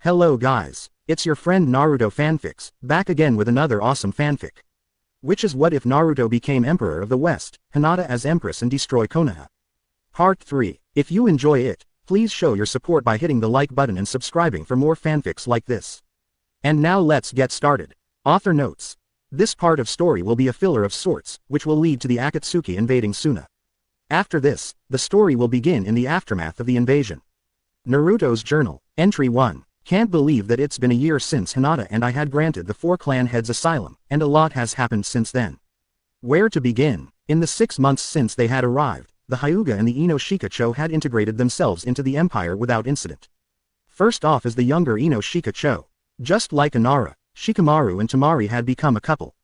Hello guys, it's your friend Naruto Fanfics, back again with another awesome fanfic. Which is what if Naruto became Emperor of the West, Hinata as Empress and destroy Konoha? Part 3. If you enjoy it, please show your support by hitting the like button and subscribing for more fanfics like this. And now let's get started. Author notes. This part of story will be a filler of sorts, which will lead to the Akatsuki invading Suna. After this, the story will begin in the aftermath of the invasion. Naruto's Journal, Entry 1. Can't believe that it's been a year since Hinata and I had granted the 4 clan heads asylum, and a lot has happened since then. Where to begin? In the 6 months since they had arrived, the Hyuga and the Ino Shikacho had integrated themselves into the empire without incident. First off is the younger Ino Shikacho. Just like Inara, Shikamaru and Temari had become a couple.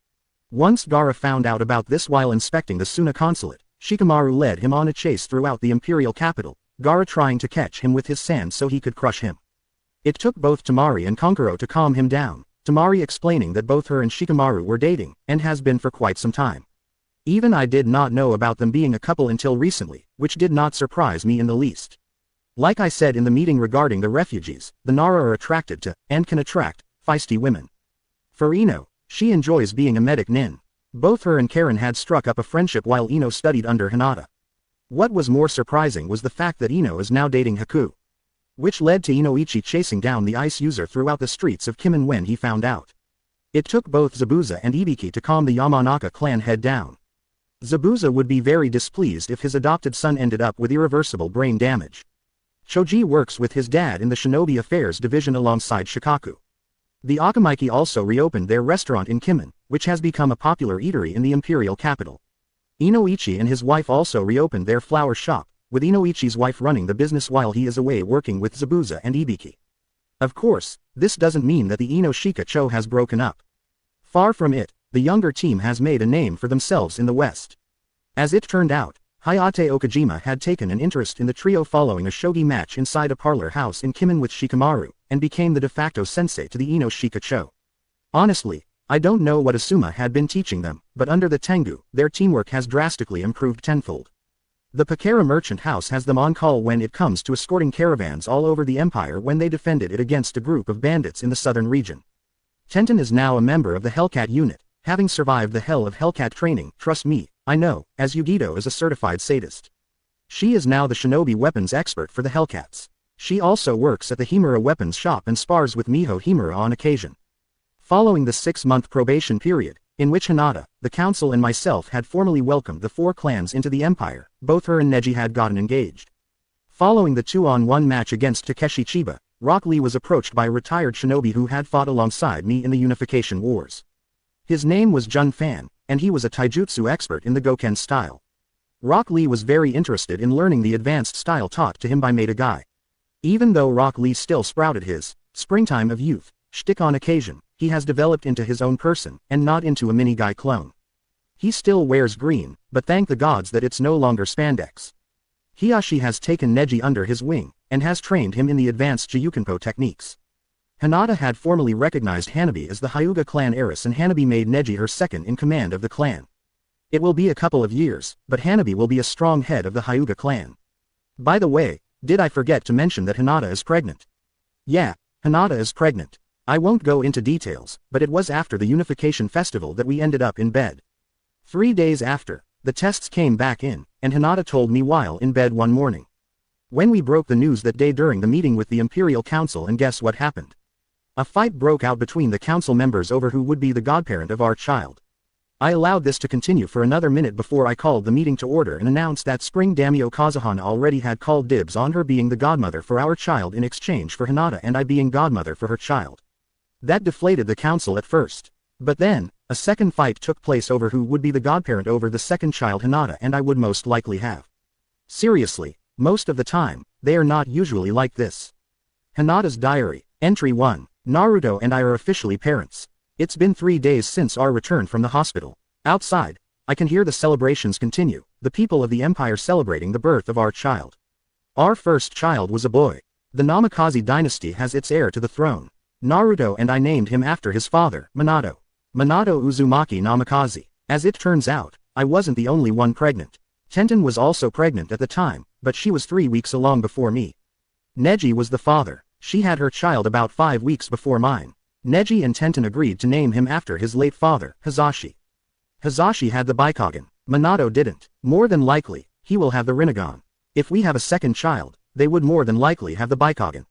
Once Gaara found out about this while inspecting the Suna consulate, Shikamaru led him on a chase throughout the imperial capital, Gaara trying to catch him with his sand so he could crush him. It took both Temari and Konkuro to calm him down, Temari explaining that both her and Shikamaru were dating, and has been for quite some time. Even I did not know about them being a couple until recently, which did not surprise me in the least. Like I said in the meeting regarding the refugees, the Nara are attracted to, and can attract, feisty women. For Ino, she enjoys being a medic nin. Both her and Karen had struck up a friendship while Ino studied under Hinata. What was more surprising was the fact that Ino is now dating Haku, which led to Inoichi chasing down the ice user throughout the streets of Kimen when he found out. It took both Zabuza and Ibiki to calm the Yamanaka clan head down. Zabuza would be very displeased if his adopted son ended up with irreversible brain damage. Choji works with his dad in the Shinobi Affairs division alongside Shikaku. The Akamaiki also reopened their restaurant in Kimen, which has become a popular eatery in the imperial capital. Inoichi and his wife also reopened their flower shop, with Inoichi's wife running the business while he is away working with Zabuza and Ibiki. Of course, this doesn't mean that the Ino Shikacho has broken up. Far from it, the younger team has made a name for themselves in the West. As it turned out, Hayate Okajima had taken an interest in the trio following a shogi match inside a parlor house in Kimen with Shikamaru, and became the de facto sensei to the Ino Shikacho. Honestly, I don't know what Asuma had been teaching them, but under the Tengu, their teamwork has drastically improved tenfold. The Pakara merchant house has them on call when it comes to escorting caravans all over the empire when they defended it against a group of bandits in the southern region. Tenten is now a member of the Hellcat unit, having survived the hell of Hellcat training. Trust me, I know, as Yugito is a certified sadist. She is now the shinobi weapons expert for the Hellcats. She also works at the Himura weapons shop and spars with Miho Himura on occasion. Following the 6-month probation period, in which Hinata, the council and myself had formally welcomed the 4 clans into the empire, both her and Neji had gotten engaged. Following the 2-on-1 match against Takeshi Chiba, Rock Lee was approached by a retired shinobi who had fought alongside me in the Unification Wars. His name was Jun Fan, and he was a taijutsu expert in the Goken style. Rock Lee was very interested in learning the advanced style taught to him by Maeda Guy. Even though Rock Lee still sprouted his springtime of youth shtick on occasion, he has developed into his own person, and not into a mini guy clone. He still wears green, but thank the gods that it's no longer spandex. Hiyashi has taken Neji under his wing, and has trained him in the advanced Jiyukenpo techniques. Hinata had formally recognized Hanabi as the Hyuga clan heiress, and Hanabi made Neji her second in command of the clan. It will be a couple of years, but Hanabi will be a strong head of the Hyuga clan. By the way, did I forget to mention that Hinata is pregnant? Yeah, Hinata is pregnant. I won't go into details, but it was after the Unification Festival that we ended up in bed. 3 days after, the tests came back in, and Hinata told me while in bed one morning. When we broke the news that day during the meeting with the Imperial Council, and guess what happened? A fight broke out between the council members over who would be the godparent of our child. I allowed this to continue for another minute before I called the meeting to order and announced that Spring Daimyo Kazuhana already had called dibs on her being the godmother for our child in exchange for Hinata and I being godmother for her child. That deflated the council at first. But then, a second fight took place over who would be the godparent over the second child Hinata and I would most likely have. Seriously, most of the time, they are not usually like this. Hinata's Diary, Entry 1, Naruto and I are officially parents. It's been 3 days since our return from the hospital. Outside, I can hear the celebrations continue, the people of the empire celebrating the birth of our child. Our first child was a boy. The Namikaze dynasty has its heir to the throne. Naruto and I named him after his father, Minato. Minato Uzumaki Namikaze. As it turns out, I wasn't the only one pregnant. Tenten was also pregnant at the time, but she was 3 weeks along before me. Neji was the father. She had her child about 5 weeks before mine. Neji and Tenten agreed to name him after his late father, Hizashi. Hizashi had the Byakugan. Minato didn't. More than likely, he will have the Rinnegan. If we have a second child, they would more than likely have the Byakugan.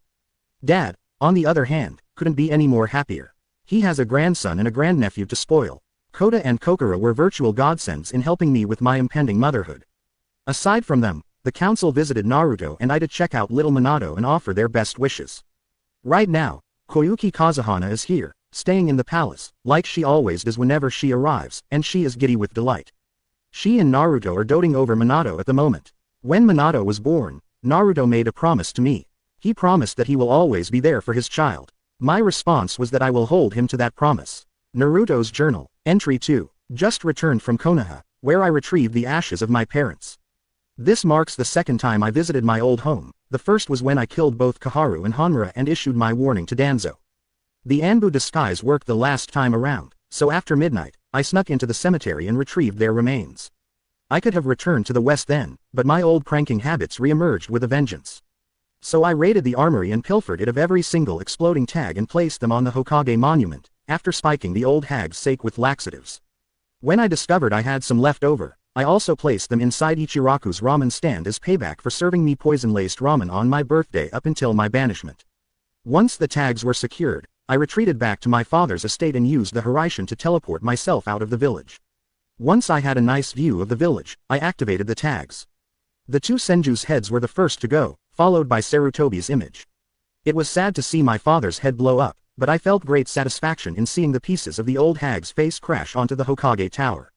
Dad, on the other hand, couldn't be any more happier. He has a grandson and a grandnephew to spoil. Kota and Kokura were virtual godsends in helping me with my impending motherhood. Aside from them, the council visited Naruto and I to check out little Minato and offer their best wishes. Right now, Koyuki Kazuhana is here, staying in the palace, like she always does whenever she arrives, and she is giddy with delight. She and Naruto are doting over Minato at the moment. When Minato was born, Naruto made a promise to me. He promised that he will always be there for his child. My response was that I will hold him to that promise. Naruto's Journal, Entry 2. Just returned from Konoha, where I retrieved the ashes of my parents. This marks the second time I visited my old home. The first was when I killed both Koharu and Hanmura and issued my warning to Danzo. The Anbu disguise worked the last time around, so after midnight, I snuck into the cemetery and retrieved their remains. I could have returned to the west then, but my old pranking habits re-emerged with a vengeance. So I raided the armory and pilfered it of every single exploding tag and placed them on the Hokage monument, after spiking the old hag's sake with laxatives. When I discovered I had some left over, I also placed them inside Ichiraku's ramen stand as payback for serving me poison-laced ramen on my birthday up until my banishment. Once the tags were secured, I retreated back to my father's estate and used the Hiraishin to teleport myself out of the village. Once I had a nice view of the village, I activated the tags. The two Senju's heads were the first to go, followed by Sarutobi's image. It was sad to see my father's head blow up, but I felt great satisfaction in seeing the pieces of the old hag's face crash onto the Hokage tower.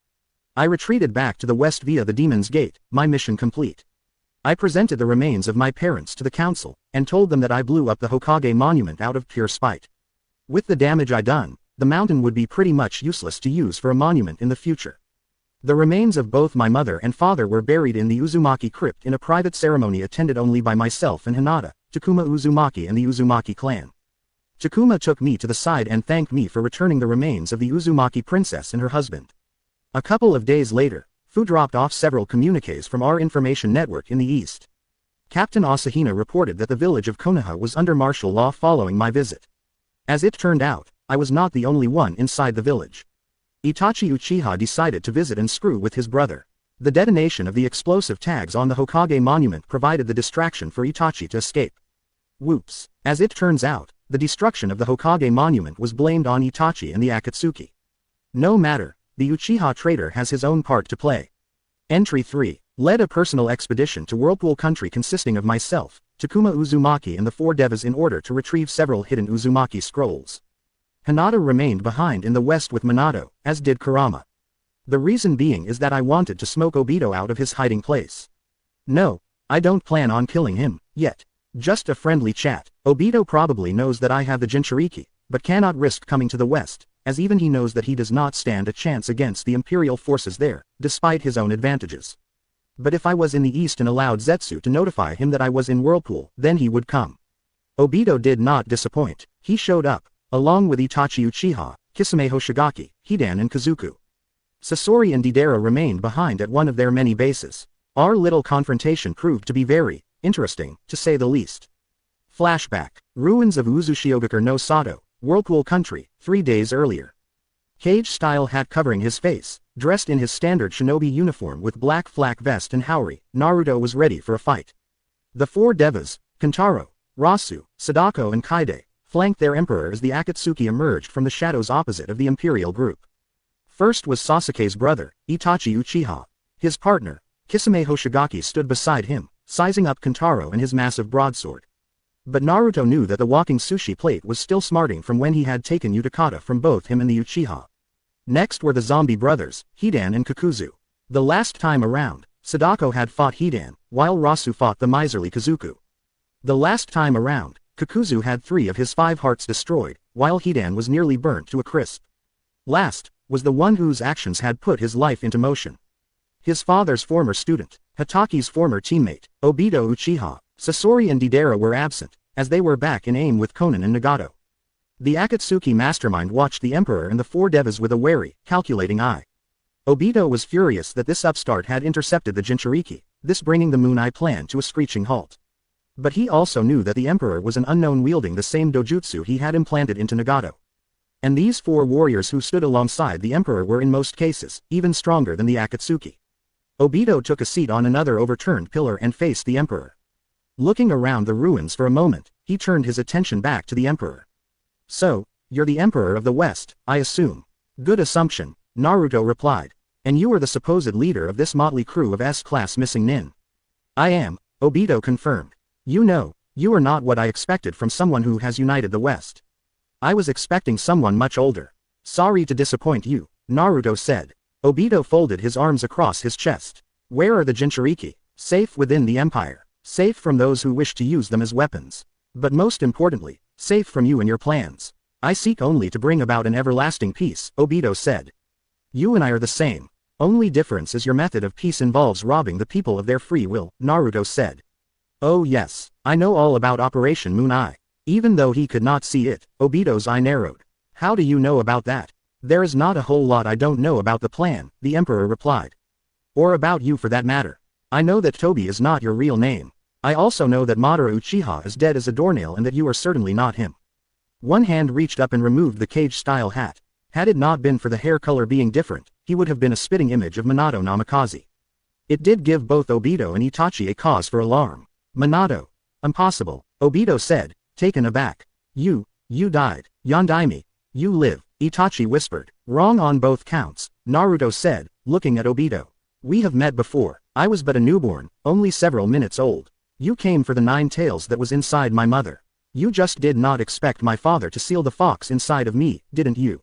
I retreated back to the west via the Demon's Gate, my mission complete. I presented the remains of my parents to the council, and told them that I blew up the Hokage monument out of pure spite. With the damage I done, the mountain would be pretty much useless to use for a monument in the future. The remains of both my mother and father were buried in the Uzumaki crypt in a private ceremony attended only by myself and Hinata, Takuma Uzumaki and the Uzumaki clan. Takuma took me to the side and thanked me for returning the remains of the Uzumaki princess and her husband. A couple of days later, Fu dropped off several communiques from our information network in the east. Captain Asahina reported that the village of Konoha was under martial law following my visit. As it turned out, I was not the only one inside the village. Itachi Uchiha decided to visit and screw with his brother. The detonation of the explosive tags on the Hokage monument provided the distraction for Itachi to escape. Whoops. As it turns out, the destruction of the Hokage monument was blamed on Itachi and the Akatsuki. No matter, the Uchiha traitor has his own part to play. Entry 3. Led a personal expedition to Whirlpool Country consisting of myself, Takuma Uzumaki and the 4 devas in order to retrieve several hidden Uzumaki scrolls. Hinata remained behind in the west with Minato, as did Kurama. The reason being is that I wanted to smoke Obito out of his hiding place. No, I don't plan on killing him, yet. Just a friendly chat. Obito probably knows that I have the Jinchuriki, but cannot risk coming to the west, as even he knows that he does not stand a chance against the Imperial forces there, despite his own advantages. But if I was in the east and allowed Zetsu to notify him that I was in Whirlpool, then he would come. Obito did not disappoint. He showed up, along with Itachi Uchiha, Kisame Hoshigaki, Hidan and Kazuku. Sasori and Deidara remained behind at one of their many bases. Our little confrontation proved to be very interesting, to say the least. Flashback. Ruins of Uzushiogakure no Sato, Whirlpool Country, 3 days earlier. Cage-style hat covering his face, dressed in his standard shinobi uniform with black flak vest and haori, Naruto was ready for a fight. The 4 devas, Kentaro, Rasu, Sadako and Kaide, flanked their emperor as the Akatsuki emerged from the shadows opposite of the Imperial group. First was Sasuke's brother, Itachi Uchiha. His partner, Kisame Hoshigaki stood beside him, sizing up Kentaro and his massive broadsword. But Naruto knew that the walking sushi plate was still smarting from when he had taken Utakata from both him and the Uchiha. Next were the zombie brothers, Hidan and Kakuzu. The last time around, Sadako had fought Hidan, while Rasu fought the miserly Kazuku. The last time around, Kakuzu had 3 of his 5 hearts destroyed, while Hidan was nearly burnt to a crisp. Last, was the one whose actions had put his life into motion. His father's former student, Hataki's former teammate, Obito Uchiha. Sasori and Deidara were absent, as they were back in aim with Konan and Nagato. The Akatsuki mastermind watched the Emperor and the 4 devas with a wary, calculating eye. Obito was furious that this upstart had intercepted the Jinchuriki, this bringing the Moon Eye plan to a screeching halt. But he also knew that the Emperor was an unknown wielding the same dojutsu he had implanted into Nagato. And these 4 warriors who stood alongside the Emperor were in most cases, even stronger than the Akatsuki. Obito took a seat on another overturned pillar and faced the Emperor. Looking around the ruins for a moment, he turned his attention back to the Emperor. So, you're the Emperor of the West, I assume. Good assumption, Naruto replied. And you are the supposed leader of this motley crew of S-class missing nin. I am, Obito confirmed. You know, you are not what I expected from someone who has united the West. I was expecting someone much older. Sorry to disappoint you, Naruto said. Obito folded his arms across his chest. Where are the Jinchuriki? Safe within the Empire. Safe from those who wish to use them as weapons. But most importantly, safe from you and your plans. I seek only to bring about an everlasting peace, Obito said. You and I are the same. Only difference is your method of peace involves robbing the people of their free will, Naruto said. Oh yes, I know all about Operation Moon Eye. Even though he could not see it, Obito's eye narrowed. How do you know about that? There is not a whole lot I don't know about the plan, the Emperor replied. Or about you for that matter. I know that Tobi is not your real name. I also know that Madara Uchiha is dead as a doornail and that you are certainly not him. One hand reached up and removed the cage-style hat. Had it not been for the hair color being different, he would have been a spitting image of Minato Namikaze. It did give both Obito and Itachi a cause for alarm. Minato. Impossible, Obito said, taken aback. You died. Yondaime. You live, Itachi whispered. Wrong on both counts, Naruto said, looking at Obito. We have met before. I was but a newborn, only several minutes old. You came for the 9 tails that was inside my mother. You just did not expect my father to seal the fox inside of me, didn't you?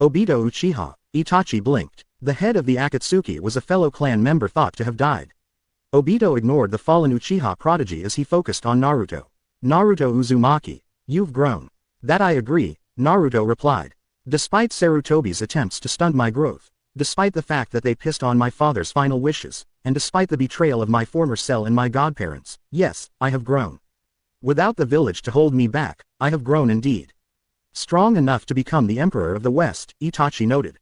Obito Uchiha. Itachi blinked. The head of the Akatsuki was a fellow clan member thought to have died. Obito ignored the fallen Uchiha prodigy as he focused on Naruto. Naruto Uzumaki. You've grown. That I agree, Naruto replied. Despite Sarutobi's attempts to stunt my growth, despite the fact that they pissed on my father's final wishes, and despite the betrayal of my former self and my godparents, yes, I have grown. Without the village to hold me back, I have grown indeed. Strong enough to become the Emperor of the West, Itachi noted.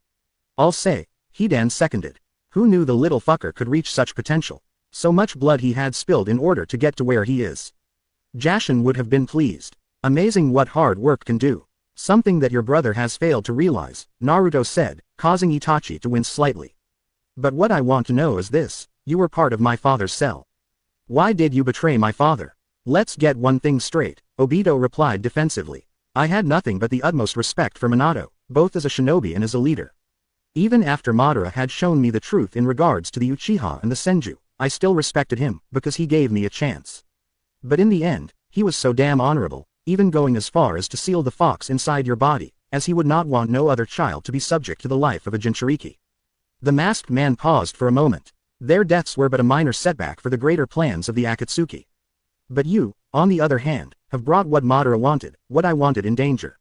I'll say, Hidan seconded. Who knew the little fucker could reach such potential? So much blood he had spilled in order to get to where he is. Jashin would have been pleased. Amazing what hard work can do. Something that your brother has failed to realize, Naruto said, causing Itachi to wince slightly. But what I want to know is this, you were part of my father's cell. Why did you betray my father? Let's get one thing straight, Obito replied defensively. I had nothing but the utmost respect for Minato, both as a shinobi and as a leader. Even after Madara had shown me the truth in regards to the Uchiha and the Senju, I still respected him, because he gave me a chance. But in the end, he was so damn honorable, even going as far as to seal the fox inside your body, as he would not want no other child to be subject to the life of a Jinchuriki. The masked man paused for a moment. Their deaths were but a minor setback for the greater plans of the Akatsuki. But you, on the other hand, have brought what Madara wanted, what I wanted in danger.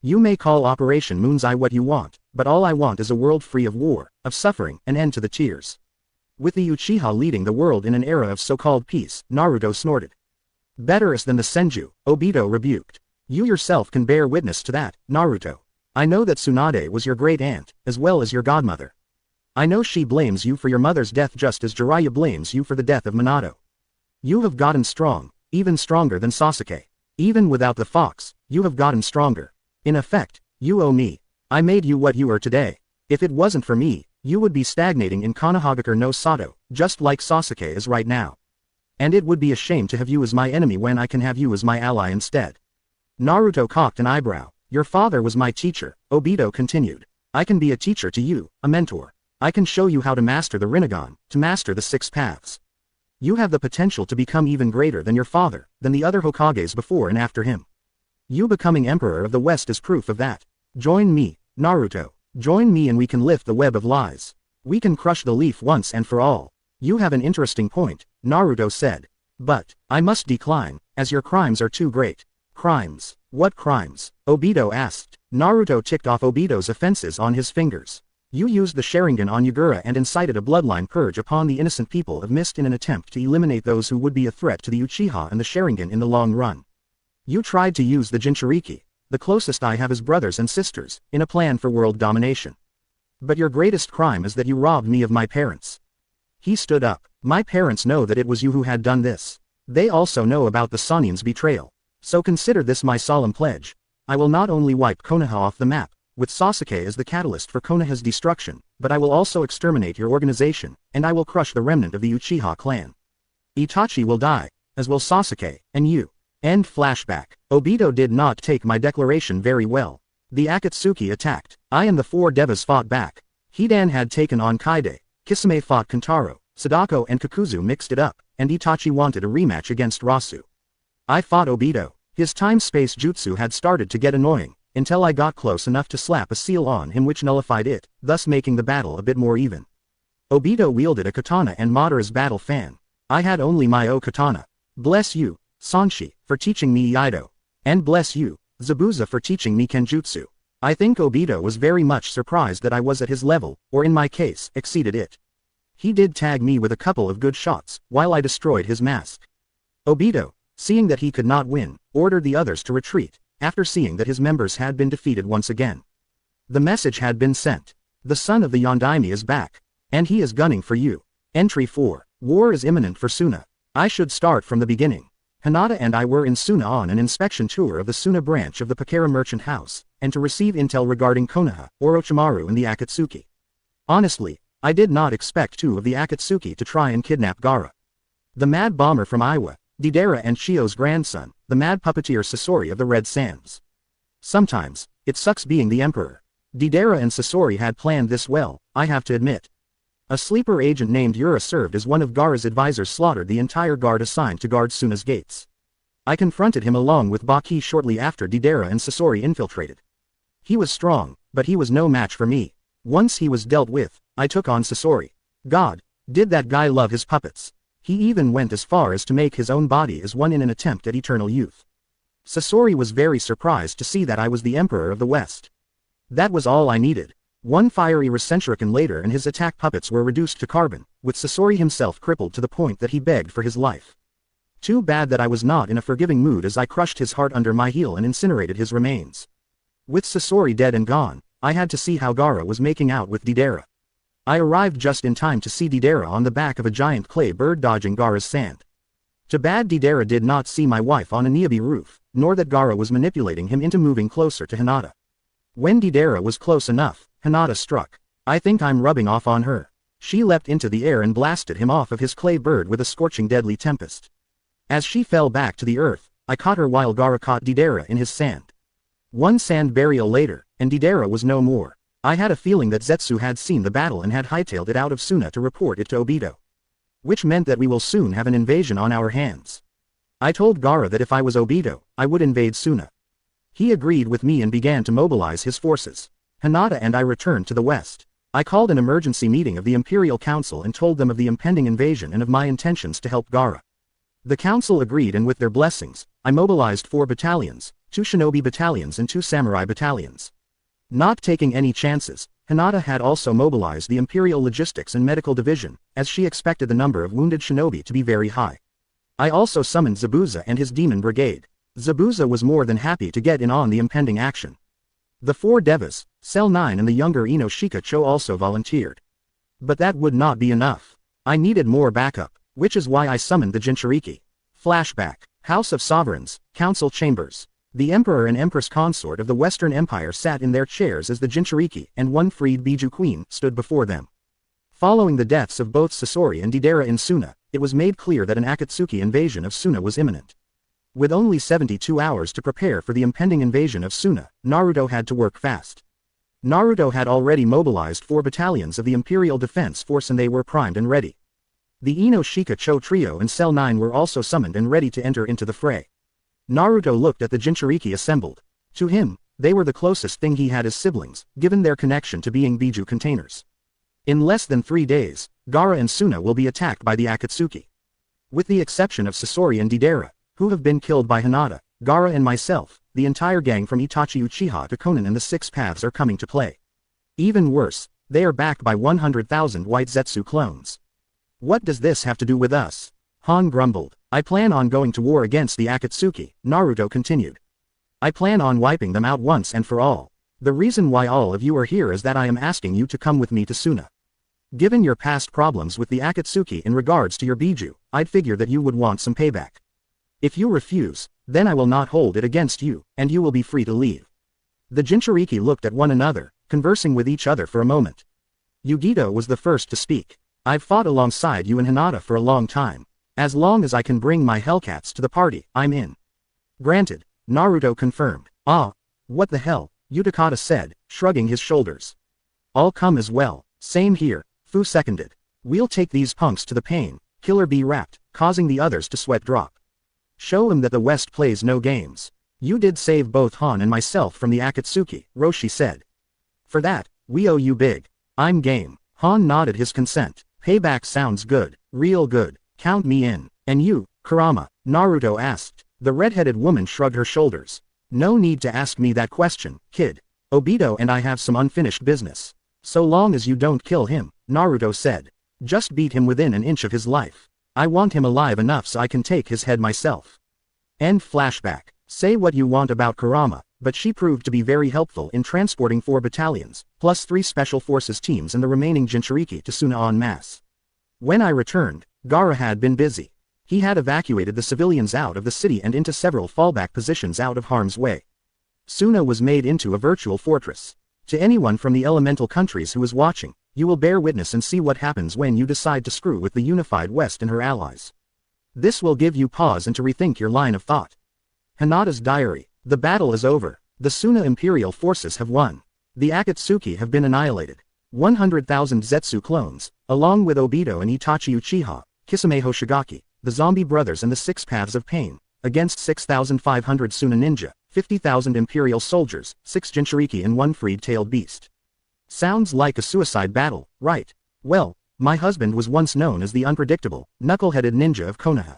You may call Operation Moon's Eye what you want, but all I want is a world free of war, of suffering, an end to the tears. With the Uchiha leading the world in an era of so-called peace, Naruto snorted. Better us than the Senju, Obito rebuked. You yourself can bear witness to that, Naruto. I know that Tsunade was your great aunt, as well as your godmother. I know she blames you for your mother's death just as Jiraiya blames you for the death of Minato. You have gotten strong, even stronger than Sasuke. Even without the fox, you have gotten stronger. In effect, you owe me. I made you what you are today. If it wasn't for me, you would be stagnating in Konohagakure no Sato, just like Sasuke is right now. And it would be a shame to have you as my enemy when I can have you as my ally instead. Naruto cocked an eyebrow. Your father was my teacher, Obito continued. I can be a teacher to you, a mentor. I can show you how to master the Rinnegan, to master the 6 paths. You have the potential to become even greater than your father, than the other Hokages before and after him. You becoming Emperor of the West is proof of that. Join me, Naruto. Join me and we can lift the web of lies. We can crush the leaf once and for all. You have an interesting point, Naruto said. But, I must decline, as your crimes are too great. Crimes? What crimes? Obito asked. Naruto ticked off Obito's offenses on his fingers. You used the Sharingan on Yagura and incited a bloodline purge upon the innocent people of Mist in an attempt to eliminate those who would be a threat to the Uchiha and the Sharingan in the long run. You tried to use the Jinchuriki, the closest I have as brothers and sisters, in a plan for world domination. But your greatest crime is that you robbed me of my parents. He stood up. My parents know that it was you who had done this. They also know about the Sonin's betrayal. So consider this my solemn pledge. I will not only wipe Konoha off the map, with Sasuke as the catalyst for Konoha's destruction, but I will also exterminate your organization, and I will crush the remnant of the Uchiha clan. Itachi will die, as will Sasuke, and you. End flashback. Obito did not take my declaration very well. The Akatsuki attacked. I and the four Devas fought back. Hidan had taken on Kaide, Kisame fought Kentaro, Sadako and Kakuzu mixed it up, and Itachi wanted a rematch against Rasu. I fought Obito. His time-space jutsu had started to get annoying, until I got close enough to slap a seal on him which nullified it, thus making the battle a bit more even. Obito wielded a katana and Madara's battle fan. I had only my katana. Bless you, Sanshi, for teaching me Iaido. And bless you, Zabuza, for teaching me Kenjutsu. I think Obito was very much surprised that I was at his level, or in my case, exceeded it. He did tag me with a couple of good shots, while I destroyed his mask. Obito, seeing that he could not win, ordered the others to retreat, after seeing that his members had been defeated once again. The message had been sent. The son of the Yondaime is back. And he is gunning for you. Entry 4. War is imminent for Suna. I should start from the beginning. Hinata and I were in Suna on an inspection tour of the Suna branch of the Pakara merchant house, and to receive intel regarding Konoha, Orochimaru and the Akatsuki. Honestly, I did not expect two of the Akatsuki to try and kidnap Gaara. The mad bomber from Iwa, Deidara and Shio's grandson, the mad puppeteer Sasori of the Red Sands. Sometimes, it sucks being the emperor. Deidara and Sasori had planned this well, I have to admit. A sleeper agent named Yura served as one of Gaara's advisors, slaughtered the entire guard assigned to guard Suna's gates. I confronted him along with Baki shortly after Deidara and Sasori infiltrated. He was strong, but he was no match for me. Once he was dealt with, I took on Sasori. God, did that guy love his puppets. He even went as far as to make his own body as one in an attempt at eternal youth. Sasori was very surprised to see that I was the Emperor of the West. That was all I needed. One fiery Rasenshuriken later and his attack puppets were reduced to carbon, with Sasori himself crippled to the point that he begged for his life. Too bad that I was not in a forgiving mood as I crushed his heart under my heel and incinerated his remains. With Sasori dead and gone, I had to see how Gaara was making out with Deidara. I arrived just in time to see Deidara on the back of a giant clay bird dodging Gaara's sand. Too bad Deidara did not see my wife on a Niabi roof, nor that Gaara was manipulating him into moving closer to Hinata. When Deidara was close enough, Hinata struck. I think I'm rubbing off on her. She leapt into the air and blasted him off of his clay bird with a scorching deadly tempest. As she fell back to the earth, I caught her while Gaara caught Deidara in his sand. One sand burial later, and Deidara was no more. I had a feeling that Zetsu had seen the battle and had hightailed it out of Suna to report it to Obito. Which meant that we will soon have an invasion on our hands. I told Gaara that if I was Obito, I would invade Suna. He agreed with me and began to mobilize his forces. Hinata and I returned to the west. I called an emergency meeting of the Imperial Council and told them of the impending invasion and of my intentions to help Gaara. The council agreed, and with their blessings, I mobilized 4 battalions, 2 shinobi battalions and 2 samurai battalions. Not taking any chances, Hinata had also mobilized the Imperial Logistics and Medical Division, as she expected the number of wounded shinobi to be very high. I also summoned Zabuza and his demon brigade. Zabuza was more than happy to get in on the impending action. The 4 Devas, Cell 9 and the younger Ino Shikacho also volunteered. But that would not be enough. I needed more backup, which is why I summoned the Jinchuriki. Flashback. House of Sovereigns, Council Chambers. The Emperor and Empress consort of the Western Empire sat in their chairs as the Jinchuriki and one freed Biju Queen stood before them. Following the deaths of both Sasori and Deidara in Suna, it was made clear that an Akatsuki invasion of Suna was imminent. With only 72 hours to prepare for the impending invasion of Suna, Naruto had to work fast. Naruto had already mobilized 4 battalions of the Imperial Defense Force and they were primed and ready. The Ino Shikacho trio and Cell 9 were also summoned and ready to enter into the fray. Naruto looked at the Jinchuriki assembled. To him, they were the closest thing he had as siblings, given their connection to being Biju containers. In less than 3 days, Gaara and Suna will be attacked by the Akatsuki. With the exception of Sasori and Deidara, who have been killed by Hinata, Gaara and myself, the entire gang from Itachi Uchiha to Konan and the 6 Paths are coming to play. Even worse, they are backed by 100,000 white Zetsu clones. What does this have to do with us? Han grumbled. I plan on going to war against the Akatsuki, Naruto continued. I plan on wiping them out once and for all. The reason why all of you are here is that I am asking you to come with me to Suna. Given your past problems with the Akatsuki in regards to your Biju, I'd figure that you would want some payback. If you refuse, then I will not hold it against you, and you will be free to leave. The Jinchuriki looked at one another, conversing with each other for a moment. Yugito was the first to speak. I've fought alongside you and Hinata for a long time. As long as I can bring my Hellcats to the party, I'm in. Granted, Naruto confirmed. Ah, what the hell, Utakata said, shrugging his shoulders. I'll come as well. Same here, Fu seconded. We'll take these punks to the pain, Killer Bee rapped, causing the others to sweat drop. Show him that the West plays no games. You did save both Han and myself from the Akatsuki, Roshi said. For that, we owe you big. I'm game. Han nodded his consent. Payback sounds good, real good, count me in. And you, Kurama? Naruto asked. The red-headed woman shrugged her shoulders. No need to ask me that question, kid. Obito and I have some unfinished business. So long as you don't kill him, Naruto said. Just beat him within an inch of his life. I want him alive enough so I can take his head myself. End flashback. Say what you want about Kurama, but she proved to be very helpful in transporting 4 battalions, plus 3 special forces teams and the remaining Jinchuriki to Suna en masse. When I returned, Gaara had been busy. He had evacuated the civilians out of the city and into several fallback positions out of harm's way. Suna was made into a virtual fortress. To anyone from the elemental countries who is watching, you will bear witness and see what happens when you decide to screw with the unified West and her allies. This will give you pause and to rethink your line of thought. Hinata's diary. The battle is over. The Suna Imperial forces have won. The Akatsuki have been annihilated. 100,000 Zetsu clones, along with Obito and Itachi Uchiha, Kisame Hoshigaki, the zombie brothers and the 6 paths of pain, against 6,500 Suna ninja, 50,000 Imperial soldiers, 6 Jinchuriki and 1 freed-tailed beast. Sounds like a suicide battle, right? Well, my husband was once known as the unpredictable, knuckle-headed ninja of Konoha.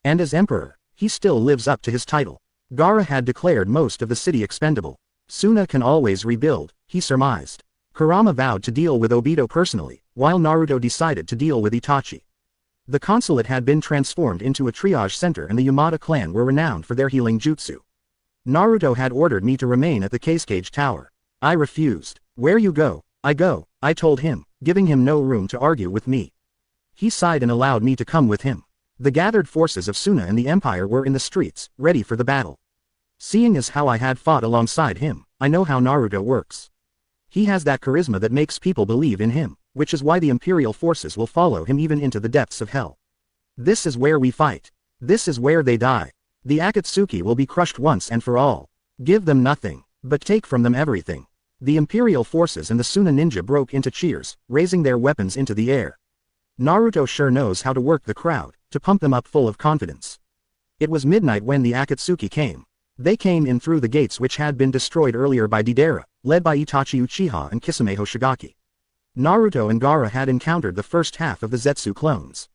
And as emperor, he still lives up to his title. Gaara had declared most of the city expendable. Suna can always rebuild, he surmised. Kurama vowed to deal with Obito personally, while Naruto decided to deal with Itachi. The consulate had been transformed into a triage center and the Yamada clan were renowned for their healing jutsu. Naruto had ordered me to remain at the Cage Tower. I refused. Where you go, I go, I told him, giving him no room to argue with me. He sighed and allowed me to come with him. The gathered forces of Suna and the Empire were in the streets, ready for the battle. Seeing as how I had fought alongside him, I know how Naruto works. He has that charisma that makes people believe in him, which is why the Imperial forces will follow him even into the depths of hell. This is where we fight. This is where they die. The Akatsuki will be crushed once and for all. Give them nothing, but take from them everything. The Imperial forces and the Suna ninja broke into cheers, raising their weapons into the air. Naruto sure knows how to work the crowd, to pump them up full of confidence. It was midnight when the Akatsuki came. They came in through the gates which had been destroyed earlier by Deidara, led by Itachi Uchiha and Kisame Hoshigaki. Naruto and Gaara had encountered the first half of the Zetsu clones.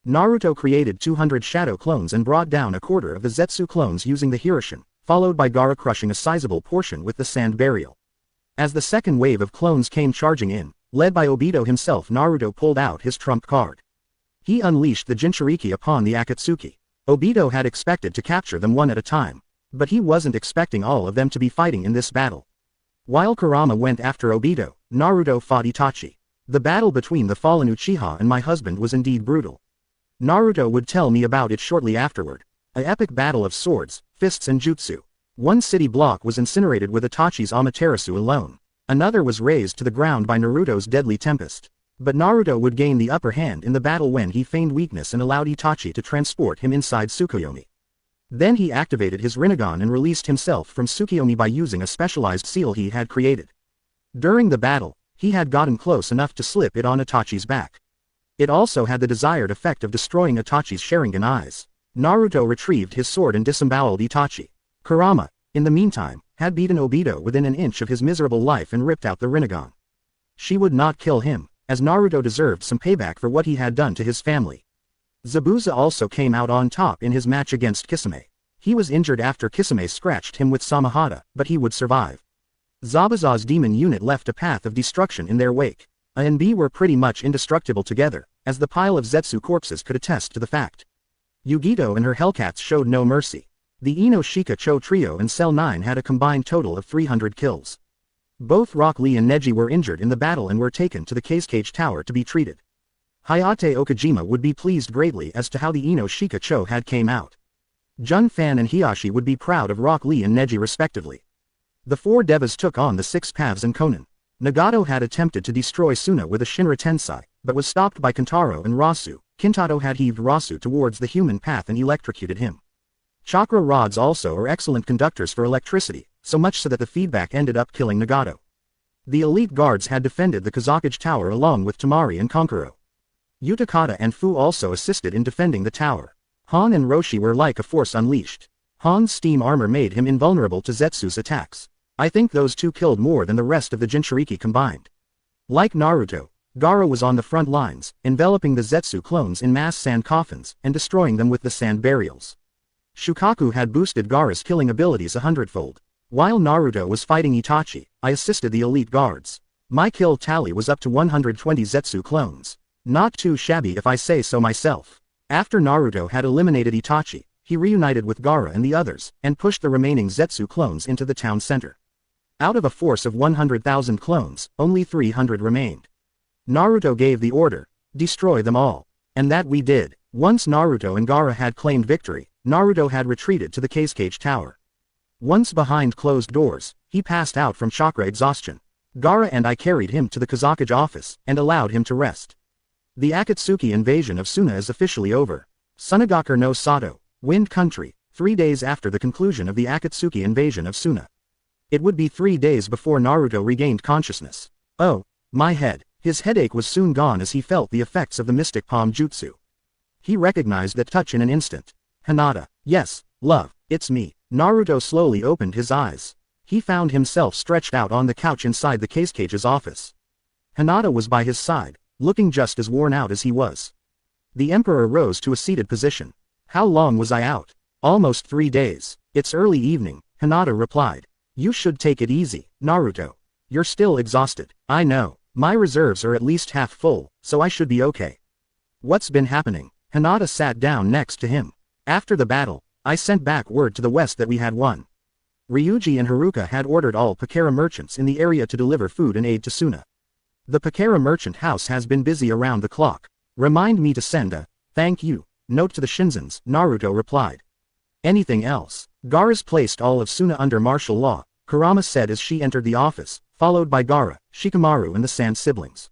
Naruto created 200 shadow clones and brought down a quarter of the Zetsu clones using the Hiroshin, followed by Gaara crushing a sizable portion with the sand burial. As the second wave of clones came charging in, led by Obito himself, Naruto pulled out his trump card. He unleashed the Jinchuriki upon the Akatsuki. Obito had expected to capture them one at a time, but he wasn't expecting all of them to be fighting in this battle. While Kurama went after Obito, Naruto fought Itachi. The battle between the fallen Uchiha and my husband was indeed brutal. Naruto would tell me about it shortly afterward. An epic battle of swords, fists and jutsu. One city block was incinerated with Itachi's Amaterasu alone. Another was razed to the ground by Naruto's deadly tempest. But Naruto would gain the upper hand in the battle when he feigned weakness and allowed Itachi to transport him inside Tsukuyomi. Then he activated his Rinnegan and released himself from Tsukuyomi by using a specialized seal he had created. During the battle, he had gotten close enough to slip it on Itachi's back. It also had the desired effect of destroying Itachi's Sharingan eyes. Naruto retrieved his sword and disemboweled Itachi. Kurama, in the meantime, had beaten Obito within an inch of his miserable life and ripped out the Rinnegan. She would not kill him, as Naruto deserved some payback for what he had done to his family. Zabuza also came out on top in his match against Kisame. He was injured after Kisame scratched him with Samahata, but he would survive. Zabuza's demon unit left a path of destruction in their wake. A and B were pretty much indestructible together, as the pile of Zetsu corpses could attest to the fact. Yugito and her Hellcats showed no mercy. The Ino Shika Cho trio and Cell 9 had a combined total of 300 kills. Both Rock Lee and Neji were injured in the battle and were taken to the Cage Tower to be treated. Hayate Okajima would be pleased greatly as to how the Ino Shika Cho had came out. Jun Fan and Hiyashi would be proud of Rock Lee and Neji respectively. The four Devas took on the Six Paths and Konan. Nagato had attempted to destroy Suna with a Shinra Tensei, but was stopped by Kintaro and Rasu. Kintato had heaved Rasu towards the human path and electrocuted him. Chakra rods also are excellent conductors for electricity, so much so that the feedback ended up killing Nagato. The elite guards had defended the Kazakage Tower along with Tamari and Konkuro. Utakata and Fu also assisted in defending the tower. Han and Roshi were like a force unleashed. Han's steam armor made him invulnerable to Zetsu's attacks. I think those two killed more than the rest of the Jinchuriki combined. Like Naruto, Gaara was on the front lines, enveloping the Zetsu clones in mass sand coffins and destroying them with the sand burials. Shukaku had boosted Gaara's killing abilities 100-fold. While Naruto was fighting Itachi, I assisted the elite guards. My kill tally was up to 120 Zetsu clones. Not too shabby if I say so myself. After Naruto had eliminated Itachi, he reunited with Gaara and the others, and pushed the remaining Zetsu clones into the town center. Out of a force of 100,000 clones, only 300 remained. Naruto gave the order, destroy them all. And that we did. Once Naruto and Gaara had claimed victory, Naruto had retreated to the Cage Tower. Once behind closed doors, he passed out from chakra exhaustion. Gaara and I carried him to the Kazakage office, and allowed him to rest. The Akatsuki invasion of Suna is officially over. Sunagakur no Sato, Wind Country, 3 days after the conclusion of the Akatsuki invasion of Suna. It would be 3 days before Naruto regained consciousness. Oh, my head. His headache was soon gone as he felt the effects of the mystic palm jutsu. He recognized that touch in an instant. Hinata. Yes, love, it's me. Naruto slowly opened his eyes. He found himself stretched out on the couch inside the Cage's office. Hinata was by his side, looking just as worn out as he was. The Emperor rose to a seated position. How long was I out? Almost 3 days. It's early evening, Hinata replied. You should take it easy, Naruto. You're still exhausted. I know. My reserves are at least half full, so I should be okay. What's been happening? Hinata sat down next to him. After the battle, I sent back word to the west that we had won. Ryuji and Haruka had ordered all Pakara merchants in the area to deliver food and aid to Suna. The Pakara merchant house has been busy around the clock. Remind me to send a thank you note to the Shinzens, Naruto replied. Anything else? Gaara's placed all of Suna under martial law, Kurama said as she entered the office, followed by Gaara, Shikamaru and the Sand siblings.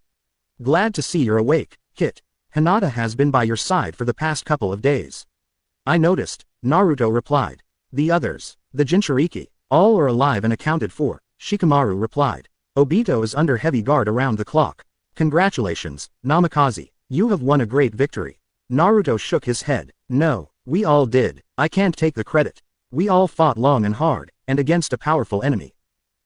Glad to see you're awake, Kit. Hinata has been by your side for the past couple of days. I noticed, Naruto replied. The others, the Jinchuriki, all are alive and accounted for, Shikamaru replied. Obito is under heavy guard around the clock. Congratulations, Namikaze, you have won a great victory. Naruto shook his head. No, we all did. I can't take the credit. We all fought long and hard, and against a powerful enemy.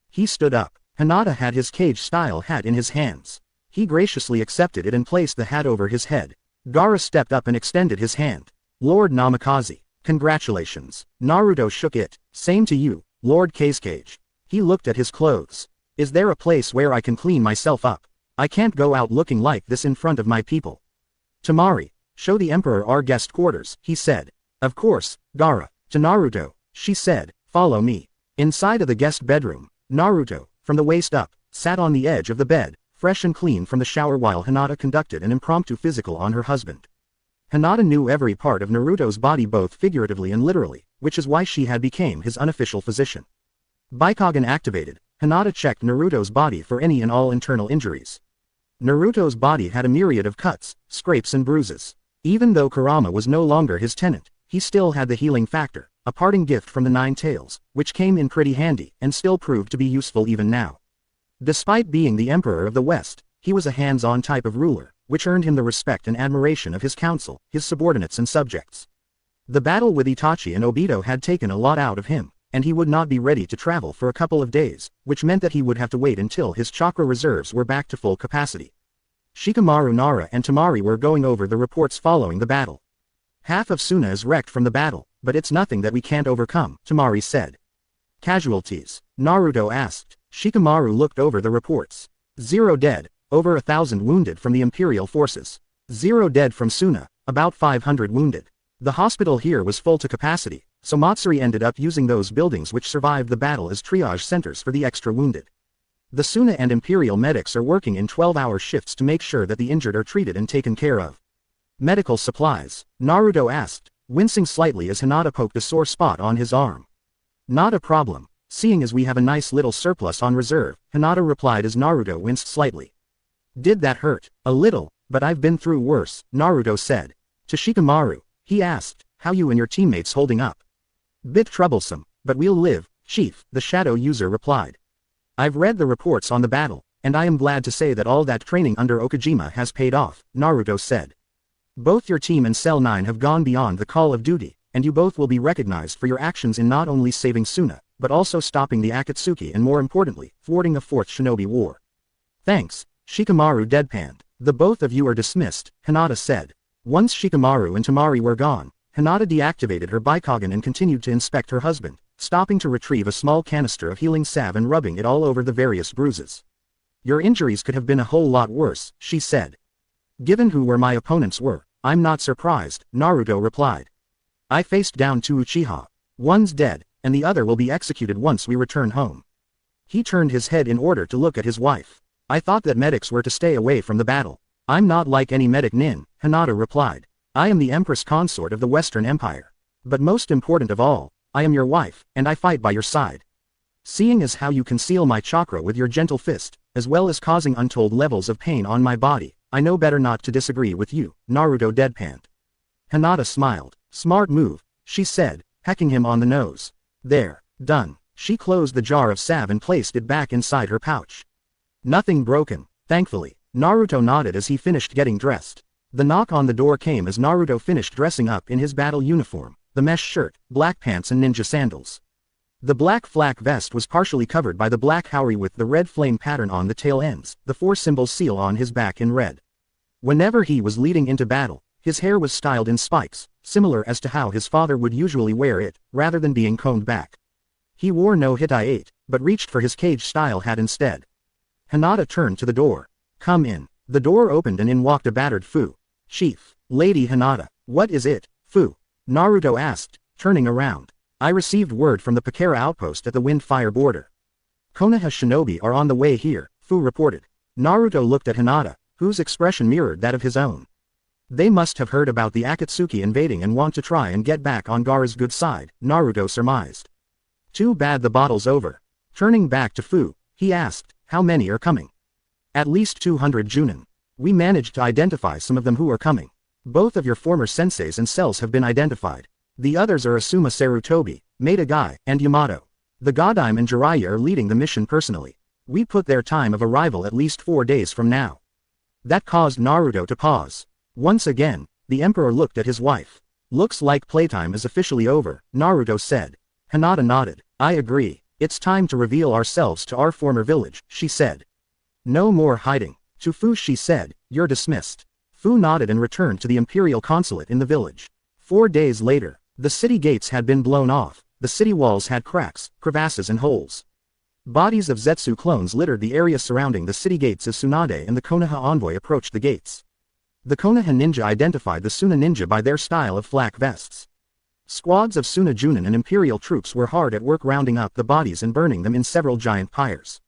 He stood up. Hinata had his cage-style hat in his hands. He graciously accepted it and placed the hat over his head. Gaara stepped up and extended his hand. Lord Namikaze, congratulations. Naruto shook it. Same to you, Lord Cage. He looked at his clothes. Is there a place where I can clean myself up? I can't go out looking like this in front of my people. Tamari, show the Emperor our guest quarters, he said. Of course, Gaara. To Naruto, she said, follow me. Inside of the guest bedroom, Naruto, from the waist up, sat on the edge of the bed, fresh and clean from the shower while Hinata conducted an impromptu physical on her husband. Hinata knew every part of Naruto's body both figuratively and literally, which is why she had became his unofficial physician. Bikogen activated, Hinata checked Naruto's body for any and all internal injuries. Naruto's body had a myriad of cuts, scrapes and bruises. Even though Kurama was no longer his tenant, he still had the healing factor, a parting gift from the Nine Tails, which came in pretty handy and still proved to be useful even now. Despite being the Emperor of the West, he was a hands-on type of ruler, which earned him the respect and admiration of his council, his subordinates and subjects. The battle with Itachi and Obito had taken a lot out of him, and he would not be ready to travel for a couple of days, which meant that he would have to wait until his chakra reserves were back to full capacity. Shikamaru, Nara and Tamari were going over the reports following the battle. Half of Suna is wrecked from the battle, but it's nothing that we can't overcome, Tamari said. Casualties? Naruto asked. Shikamaru looked over the reports. 0 dead, over 1,000 wounded from the Imperial forces. 0 dead from Suna, about 500 wounded. The hospital here was full to capacity, so Matsuri ended up using those buildings which survived the battle as triage centers for the extra wounded. The Suna and Imperial medics are working in 12-hour shifts to make sure that the injured are treated and taken care of. Medical supplies? Naruto asked, wincing slightly as Hinata poked a sore spot on his arm. Not a problem, seeing as we have a nice little surplus on reserve, Hinata replied as Naruto winced slightly. Did that hurt? A little, but I've been through worse, Naruto said. To Shikamaru, he asked, how you and your teammates holding up? Bit troublesome, but we'll live, Chief, the shadow user replied. I've read the reports on the battle, and I am glad to say that all that training under Okajima has paid off, Naruto said. Both your team and Cell 9 have gone beyond the call of duty, and you both will be recognized for your actions in not only saving Suna, but also stopping the Akatsuki and more importantly, thwarting the Fourth Shinobi War. Thanks, Shikamaru deadpanned. The both of you are dismissed, Hinata said. Once Shikamaru and Tamari were gone, Hinata deactivated her Bikogan and continued to inspect her husband, stopping to retrieve a small canister of healing salve and rubbing it all over the various bruises. Your injuries could have been a whole lot worse, she said. Given who my opponents were, I'm not surprised, Naruto replied. I faced down two Uchiha. One's dead, and the other will be executed once we return home. He turned his head in order to look at his wife. I thought that medics were to stay away from the battle. I'm not like any medic nin, Hinata replied. I am the Empress consort of the Western Empire. But most important of all, I am your wife, and I fight by your side. Seeing as how you conceal my chakra with your gentle fist, as well as causing untold levels of pain on my body, I know better not to disagree with you, Naruto deadpanned. Hinata smiled. Smart move, she said, pecking him on the nose. There, done. She closed the jar of salve and placed it back inside her pouch. Nothing broken, thankfully, Naruto nodded as he finished getting dressed. The knock on the door came as Naruto finished dressing up in his battle uniform, the mesh shirt, black pants and ninja sandals. The black flak vest was partially covered by the black haori with the red flame pattern on the tail ends, the 4-symbol seal on his back in red. Whenever he was leading into battle, his hair was styled in spikes, similar as to how his father would usually wear it, rather than being combed back. He wore no Hitai-8, but reached for his cage-style hat instead. Hinata turned to the door. Come in. The door opened and in walked a battered Fu. Chief. Lady Hinata. What is it, Fu? Naruto asked, turning around. I received word from the Pakara outpost at the Windfire border. Konoha shinobi are on the way here, Fu reported. Naruto looked at Hinata, whose expression mirrored that of his own. They must have heard about the Akatsuki invading and want to try and get back on Gaara's good side, Naruto surmised. Too bad the battle's over. Turning back to Fu, he asked, how many are coming? At least 200 Junin. We managed to identify some of them who are coming. Both of your former senseis and cells have been identified. The others are Asuma Sarutobi, Maeda Gai, and Yamato. The Godime and Jiraiya are leading the mission personally. We put their time of arrival at least 4 days from now. That caused Naruto to pause. Once again, the Emperor looked at his wife. Looks like playtime is officially over, Naruto said. Hinata nodded. I agree. It's time to reveal ourselves to our former village, she said. No more hiding. To Fu she said, you're dismissed. Fu nodded and returned to the Imperial Consulate in the village. 4 days later, the city gates had been blown off, the city walls had cracks, crevasses and holes. Bodies of Zetsu clones littered the area surrounding the city gates as Tsunade and the Konoha envoy approached the gates. The Konoha ninja identified the Suna ninja by their style of flak vests. Squads of Suna Junin and Imperial troops were hard at work rounding up the bodies and burning them in several giant pyres.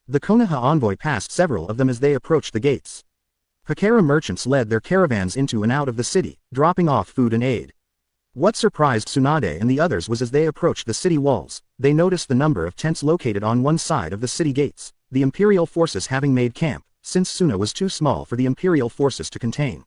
The Konoha envoy passed several of them as they approached the gates. Pakara merchants led their caravans into and out of the city, dropping off food and aid. What surprised Tsunade and the others was as they approached the city walls, they noticed the number of tents located on one side of the city gates, the Imperial forces having made camp, since Suna was too small for the Imperial forces to contain.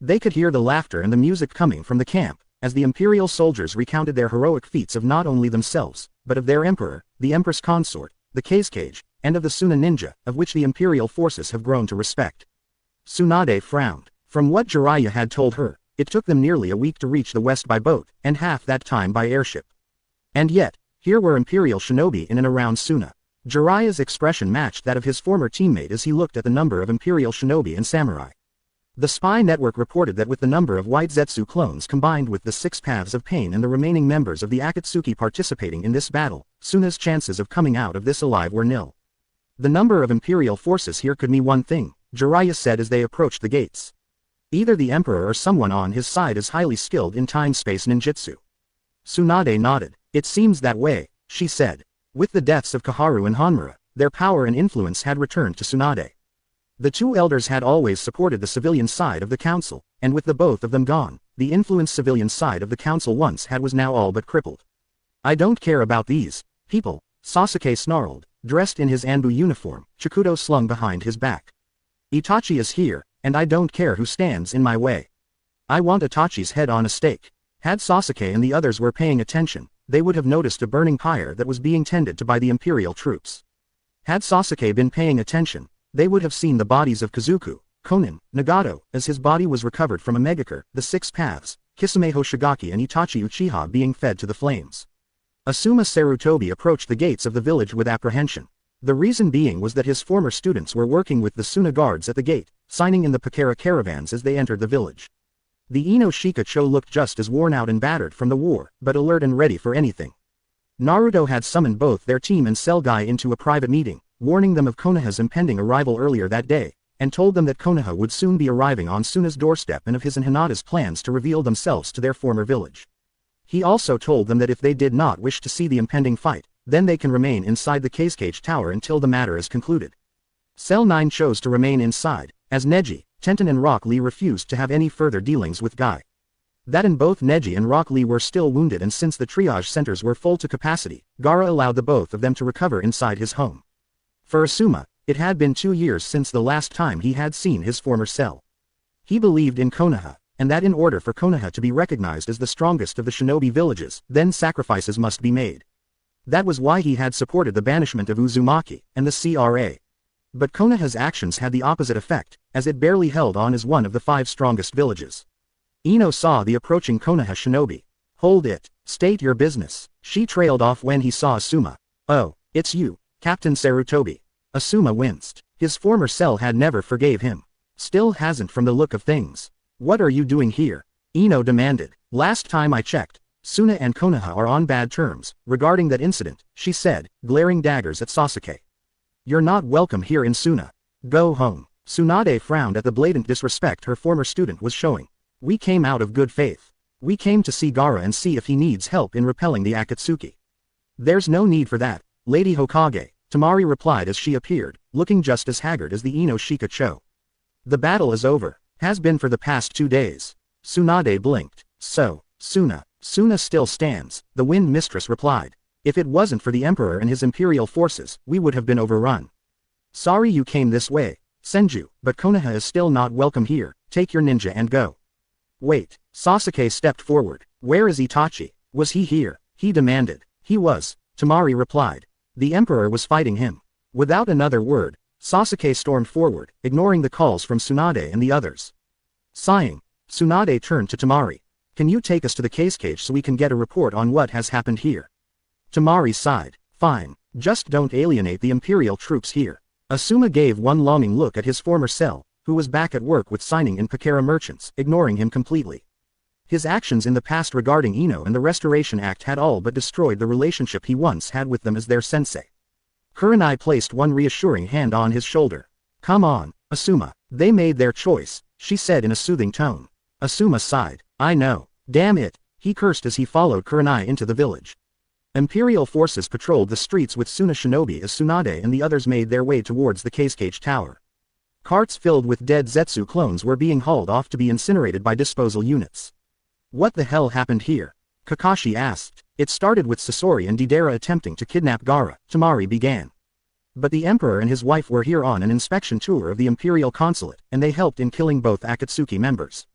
They could hear the laughter and the music coming from the camp, as the Imperial soldiers recounted their heroic feats of not only themselves, but of their emperor, the Empress consort, the Kazekage, and of the Suna ninja, of which the Imperial forces have grown to respect. Tsunade frowned. From what Jiraiya had told her, it took them nearly a week to reach the west by boat, and half that time by airship. And yet, here were Imperial shinobi in and around Suna. Jiraiya's expression matched that of his former teammate as he looked at the number of Imperial shinobi and samurai. The spy network reported that with the number of white Zetsu clones combined with the 6 paths of pain and the remaining members of the Akatsuki participating in this battle, Suna's chances of coming out of this alive were nil. The number of Imperial forces here could mean one thing, Jiraiya said as they approached the gates. Either the Emperor or someone on his side is highly skilled in time-space ninjutsu. Tsunade nodded. It seems that way, she said. With the deaths of Kaharu and Hanmura, their power and influence had returned to Tsunade. The two elders had always supported the civilian side of the council, and with the both of them gone, the influenced civilian side of the council once had was now all but crippled. I don't care about these people, Sasuke snarled, dressed in his Anbu uniform, Chikudo slung behind his back. Itachi is here, and I don't care who stands in my way. I want Itachi's head on a stake. Had Sasuke and the others were paying attention, they would have noticed a burning pyre that was being tended to by the imperial troops. Had Sasuke been paying attention, they would have seen the bodies of Kazuku, Konin, Nagato, as his body was recovered from a megakure, the Six Paths, Kisame Hoshigaki and Itachi Uchiha being fed to the flames. Asuma Sarutobi approached the gates of the village with apprehension. The reason being was that his former students were working with the Suna guards at the gate, signing in the Pakara caravans as they entered the village. The Ino Shikacho looked just as worn out and battered from the war, but alert and ready for anything. Naruto had summoned both their team and Cell Guy into a private meeting, warning them of Konoha's impending arrival earlier that day, and told them that Konoha would soon be arriving on Suna's doorstep and of his and Hinata's plans to reveal themselves to their former village. He also told them that if they did not wish to see the impending fight, then they can remain inside the Cage Tower until the matter is concluded. Cell 9 chose to remain inside, as Neji, Tenten and Rock Lee refused to have any further dealings with Guy. That and both Neji and Rock Lee were still wounded, and since the triage centers were full to capacity, Gaara allowed the both of them to recover inside his home. For Asuma, it had been 2 years since the last time he had seen his former cell. He believed in Konoha, and that in order for Konoha to be recognized as the strongest of the shinobi villages, then sacrifices must be made. That was why he had supported the banishment of Uzumaki and the CRA. But Konoha's actions had the opposite effect, as it barely held on as one of the 5 strongest villages. Ino saw the approaching Konoha shinobi. Hold it, state your business. She trailed off when he saw Asuma. Oh, it's you, Captain Sarutobi. Asuma winced. His former cell had never forgave him. Still hasn't from the look of things. What are you doing here? Ino demanded. Last time I checked, Suna and Konoha are on bad terms. Regarding that incident, she said, glaring daggers at Sasuke. You're not welcome here in Suna. Go home. Tsunade frowned at the blatant disrespect her former student was showing. We came out of good faith. We came to see Gaara and see if he needs help in repelling the Akatsuki. There's no need for that, Lady Hokage, Temari replied as she appeared, looking just as haggard as the Ino Shikacho. The battle is over. Has been for the past 2 days. Tsunade blinked. So, Suna still stands, the Wind Mistress replied. If it wasn't for the Emperor and his imperial forces, we would have been overrun. Sorry you came this way, Senju, but Konoha is still not welcome here. Take your ninja and go. Wait, Sasuke stepped forward. Where is Itachi? Was he here? He demanded. He was, Temari replied. The Emperor was fighting him. Without another word, Sasuke stormed forward, ignoring the calls from Tsunade and the others. Sighing, Tsunade turned to Temari. Can you take us to the cage so we can get a report on what has happened here? Temari sighed. Fine, just don't alienate the imperial troops here. Asuma gave one longing look at his former cell, who was back at work with signing in Pakara merchants, ignoring him completely. His actions in the past regarding Ino and the Restoration Act had all but destroyed the relationship he once had with them as their sensei. Kurenai placed one reassuring hand on his shoulder. Come on, Asuma. They made their choice, she said in a soothing tone. Asuma sighed. I know. Damn it, he cursed as he followed Kurenai into the village. Imperial forces patrolled the streets with Suna shinobi as Tsunade and the others made their way towards the Cage Tower. Carts filled with dead Zetsu clones were being hauled off to be incinerated by disposal units. What the hell happened here? Kakashi asked. It started with Sasori and Deidara attempting to kidnap Gaara, Temari began. But the Emperor and his wife were here on an inspection tour of the Imperial Consulate, and they helped in killing both Akatsuki members.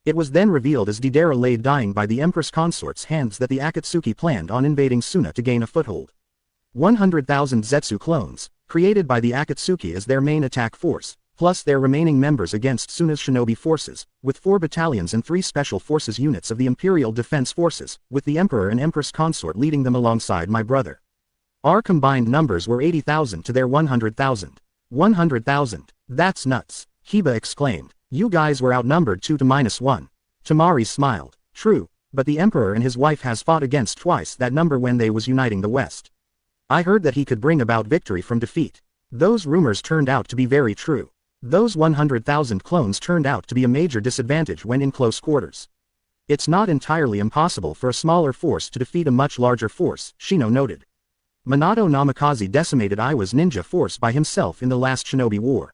It was then revealed as Deidara lay dying by the Empress consort's hands that the Akatsuki planned on invading Suna to gain a foothold. 100,000 Zetsu clones, created by the Akatsuki as their main attack force, plus their remaining members against Suna's shinobi forces, with 4 battalions and 3 special forces units of the Imperial Defense Forces, with the Emperor and Empress consort leading them alongside my brother. Our combined numbers were 80,000 to their 100,000. 100,000. That's nuts, Hiba exclaimed. You guys were outnumbered 2 to -1. Temari smiled. True, but the Emperor and his wife has fought against twice that number when they was uniting the West. I heard that he could bring about victory from defeat. Those rumors turned out to be very true. Those 100,000 clones turned out to be a major disadvantage when in close quarters. It's not entirely impossible for a smaller force to defeat a much larger force, Shino noted. Minato Namikaze decimated Iwa's ninja force by himself in the last shinobi war.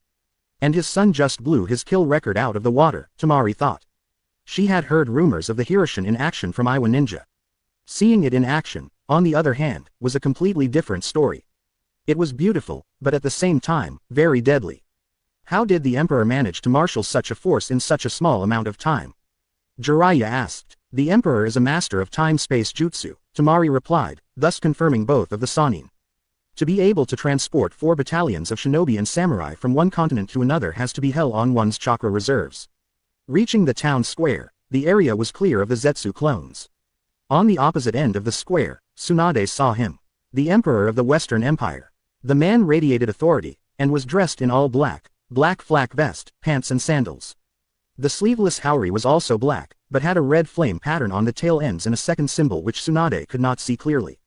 And his son just blew his kill record out of the water, Temari thought. She had heard rumors of the Hiroshin in action from Iwa ninja. Seeing it in action, on the other hand, was a completely different story. It was beautiful, but at the same time, very deadly. How did the Emperor manage to marshal such a force in such a small amount of time? Jiraiya asked. The Emperor is a master of time-space jutsu, Temari replied, thus confirming both of the Sannin. To be able to transport 4 battalions of shinobi and samurai from one continent to another has to be hell on one's chakra reserves. Reaching the town square, the area was clear of the Zetsu clones. On the opposite end of the square, Tsunade saw him. The Emperor of the Western Empire. The man radiated authority, and was dressed in all black flak vest, pants and sandals. The sleeveless haori was also black, but had a red flame pattern on the tail ends and a second symbol which Tsunade could not see clearly.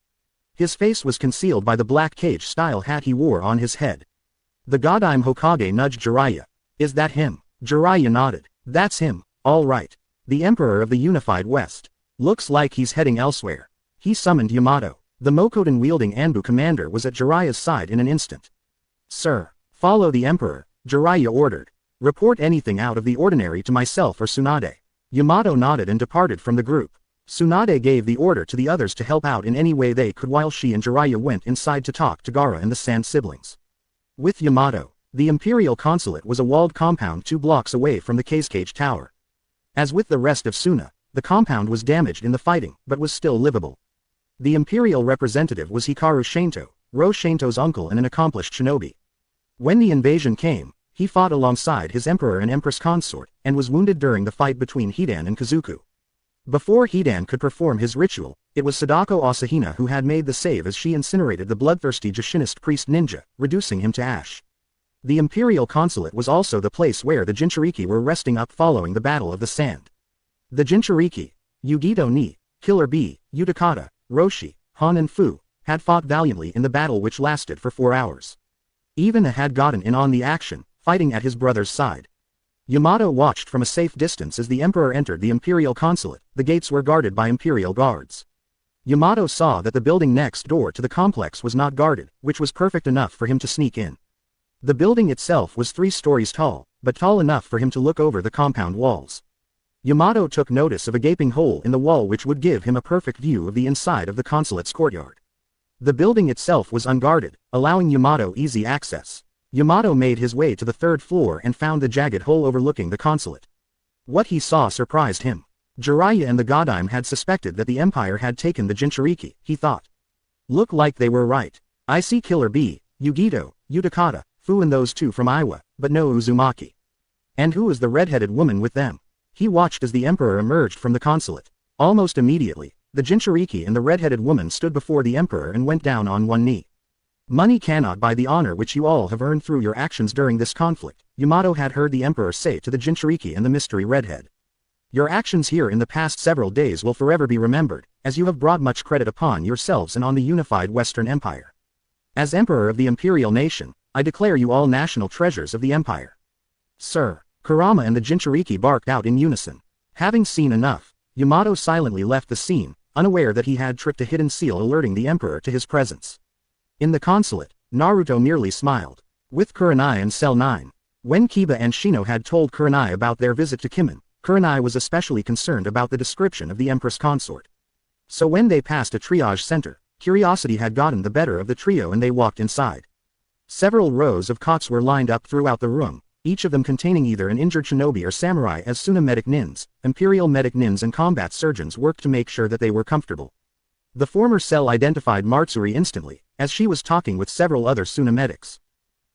His face was concealed by the black cage-style hat he wore on his head. The Godime Hokage nudged Jiraiya. Is that him? Jiraiya nodded. That's him, all right. The Emperor of the Unified West. Looks like he's heading elsewhere. He summoned Yamato. The Mokoden-wielding Anbu commander was at Jiraiya's side in an instant. Sir, follow the Emperor, Jiraiya ordered. Report anything out of the ordinary to myself or Tsunade. Yamato nodded and departed from the group. Tsunade gave the order to the others to help out in any way they could while she and Jiraiya went inside to talk to Gaara and the Sand siblings. With Yamato, the Imperial Consulate was a walled compound 2 blocks away from the Cage Tower. As with the rest of Suna, the compound was damaged in the fighting, but was still livable. The Imperial representative was Hikaru Shinto, Ro Shinto's uncle and an accomplished shinobi. When the invasion came, he fought alongside his Emperor and Empress consort, and was wounded during the fight between Hidan and Kazuku. Before Hidan could perform his ritual, it was Sadako Asahina who had made the save as she incinerated the bloodthirsty Jushinist priest ninja, reducing him to ash. The Imperial Consulate was also the place where the Jinchuriki were resting up following the Battle of the Sand. The Jinchuriki, Yugito Ni, Killer Bee, Utakata, Roshi, Han and Fu, had fought valiantly in the battle which lasted for 4 hours. Even A had gotten in on the action, fighting at his brother's side. Yamato watched from a safe distance as the Emperor entered the Imperial Consulate. The gates were guarded by Imperial guards. Yamato saw that the building next door to the complex was not guarded, which was perfect enough for him to sneak in. The building itself was 3 stories tall, but tall enough for him to look over the compound walls. Yamato took notice of a gaping hole in the wall which would give him a perfect view of the inside of the consulate's courtyard. The building itself was unguarded, allowing Yamato easy access. Yamato made his way to the 3rd floor and found the jagged hole overlooking the consulate. What he saw surprised him. Jiraiya and the Godime had suspected that the Empire had taken the Jinchuriki, he thought. Look like they were right. I see Killer Bee, Yugito, Utakata, Fu and those 2 from Iwa, but no Uzumaki. And who is the red-headed woman with them? He watched as the Emperor emerged from the consulate. Almost immediately, the Jinchuriki and the red-headed woman stood before the Emperor and went down on one knee. Money cannot buy the honor which you all have earned through your actions during this conflict, Yamato had heard the Emperor say to the Jinchuriki and the mystery redhead. Your actions here in the past several days will forever be remembered, as you have brought much credit upon yourselves and on the unified Western Empire. As Emperor of the Imperial Nation, I declare you all national treasures of the Empire. Sir, Kurama and the Jinchuriki barked out in unison. Having seen enough, Yamato silently left the scene, unaware that he had tripped a hidden seal alerting the Emperor to his presence. In the consulate, Naruto merely smiled. With Kurenai and Cell 9. When Kiba and Shino had told Kurenai about their visit to Kimen, Kurenai was especially concerned about the description of the Empress consort. So when they passed a triage center, curiosity had gotten the better of the trio and they walked inside. Several rows of cots were lined up throughout the room, each of them containing either an injured shinobi or samurai. As Suna medic nins, Imperial medic nins and combat surgeons worked to make sure that they were comfortable. The former Cell identified Matsuri instantly, as she was talking with several other Suna medics.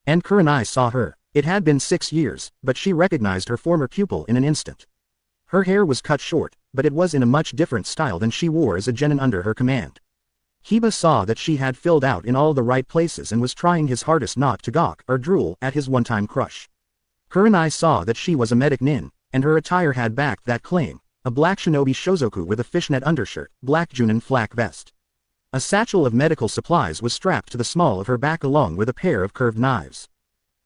And Kurenai saw her. It had been 6 years, but she recognized her former pupil in an instant. Her hair was cut short, but it was in a much different style than she wore as a genin under her command. Kiba saw that she had filled out in all the right places and was trying his hardest not to gawk or drool at his one-time crush. Kurenai saw that she was a medic nin, and her attire had backed that claim, a black shinobi shozoku with a fishnet undershirt, black junin flak vest. A satchel of medical supplies was strapped to the small of her back along with a pair of curved knives.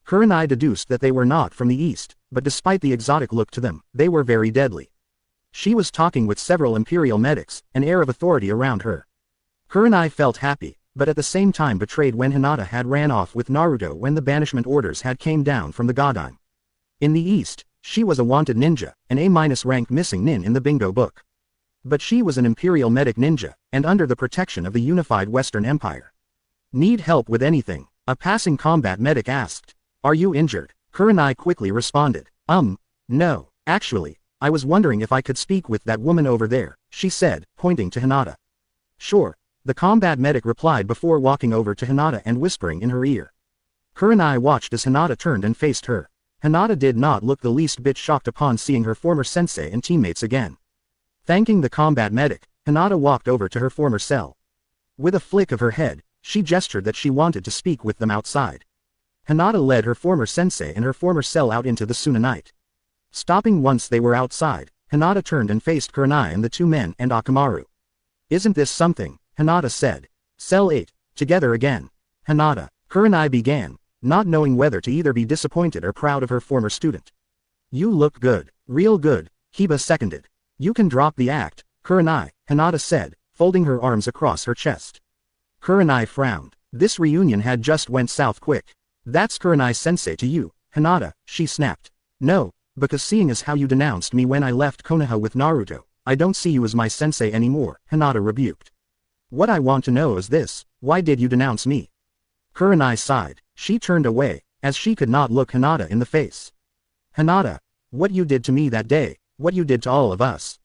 Kurenai deduced that they were not from the east, but despite the exotic look to them, they were very deadly. She was talking with several Imperial medics, an air of authority around her. Kurenai felt happy, but at the same time betrayed when Hinata had ran off with Naruto when the banishment orders had came down from the Godime. In the East, she was a wanted ninja, an A- rank missing nin in the bingo book. But she was an imperial medic ninja, and under the protection of the unified Western Empire. Need help with anything? A passing combat medic asked. Are you injured? Kurenai quickly responded. No, actually, I was wondering if I could speak with that woman over there, she said, pointing to Hinata. Sure, the combat medic replied before walking over to Hinata and whispering in her ear. Kurenai watched as Hinata turned and faced her. Hinata did not look the least bit shocked upon seeing her former sensei and teammates again. Thanking the combat medic, Hinata walked over to her former cell. With a flick of her head, she gestured that she wanted to speak with them outside. Hinata led her former sensei and her former cell out into the Suna night. Stopping once they were outside, Hinata turned and faced Kurenai and the two men and Akamaru. Isn't this something? Hinata said. Cell 8, together again. Hinata, Kurenai began, not knowing whether to either be disappointed or proud of her former student. You look good, real good, Hiba seconded. You can drop the act, Kurenai, Hinata said, folding her arms across her chest. Kurenai frowned. This reunion had just went south quick. That's Kurenai-sensei to you, Hinata, she snapped. No, because seeing as how you denounced me when I left Konoha with Naruto, I don't see you as my sensei anymore, Hinata rebuked. What I want to know is this, why did you denounce me? Kurenai sighed. She turned away, as she could not look Hinata in the face. Hinata, what you did to me that day, what you did to all of us.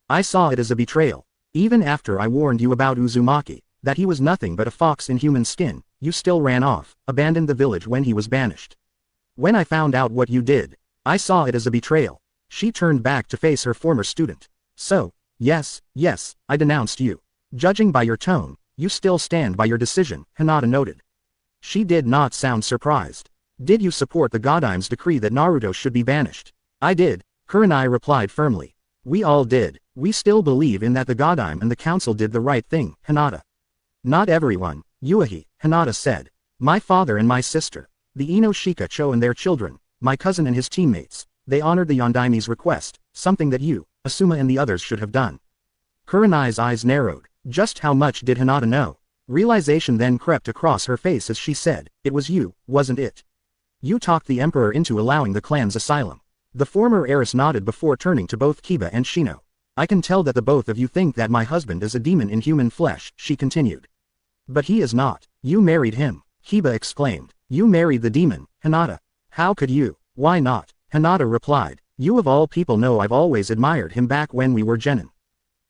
I saw it as a betrayal. Even after I warned you about Uzumaki, that he was nothing but a fox in human skin, you still ran off, abandoned the village when he was banished. When I found out what you did, I saw it as a betrayal. She turned back to face her former student. So, yes, I denounced you. Judging by your tone, you still stand by your decision, Hinata noted. She did not sound surprised. Did you support the Godime's decree that Naruto should be banished? I did, Kurenai replied firmly. We all did. We still believe in that the Godime and the council did the right thing, Hinata. Not everyone, Yuahi, Hinata said. My father and my sister, the Ino Shikacho and their children, my cousin and his teammates, they honored the Yondaime's request, something that you, Asuma and the others should have done. Kurenai's eyes narrowed. Just how much did Hinata know? Realization then crept across her face as she said, it was you, wasn't it? You talked the emperor into allowing the clan's asylum. The former heiress nodded before turning to both Kiba and Shino. I can tell that the both of you think that my husband is a demon in human flesh, she continued. But he is not. You married him, Kiba exclaimed. You married the demon, Hinata. How could you? Why not? Hinata replied. You of all people know I've always admired him back when we were genin.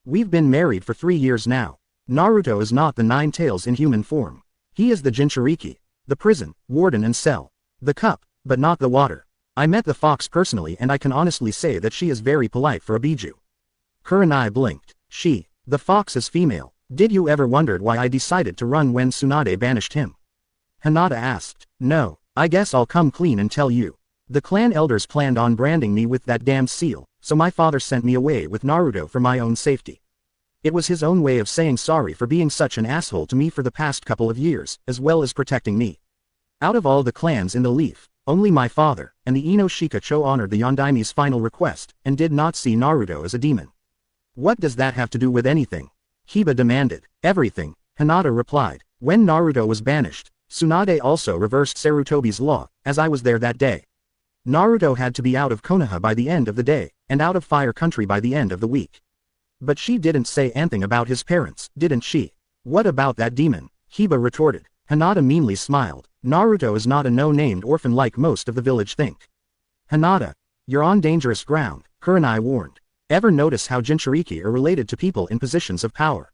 We've been married for 3 years now. Naruto is not the Nine Tails in human form. He is the Jinchuriki, the prison, warden and cell. The cup, but not the water. I met the fox personally and I can honestly say that she is very polite for a Biju. Kurenai blinked. The fox is female. Did you ever wondered why I decided to run when Tsunade banished him? Hinata asked. No, I guess I'll come clean and tell you. The clan elders planned on branding me with that damned seal, so my father sent me away with Naruto for my own safety. It was his own way of saying sorry for being such an asshole to me for the past couple of years, as well as protecting me. Out of all the clans in the Leaf, only my father, and the Ino Shikacho honored the Yondaime's final request, and did not see Naruto as a demon. What does that have to do with anything? Hiba demanded. Everything, Hinata replied. When Naruto was banished, Tsunade also reversed Sarutobi's law, as I was there that day. Naruto had to be out of Konoha by the end of the day, and out of Fire Country by the end of the week. But she didn't say anything about his parents, didn't she? What about that demon? Hiba retorted. Hinata meanly smiled. Naruto is not a no-named orphan like most of the village think. Hinata, you're on dangerous ground, Kurenai warned. Ever notice how Jinchuriki are related to people in positions of power?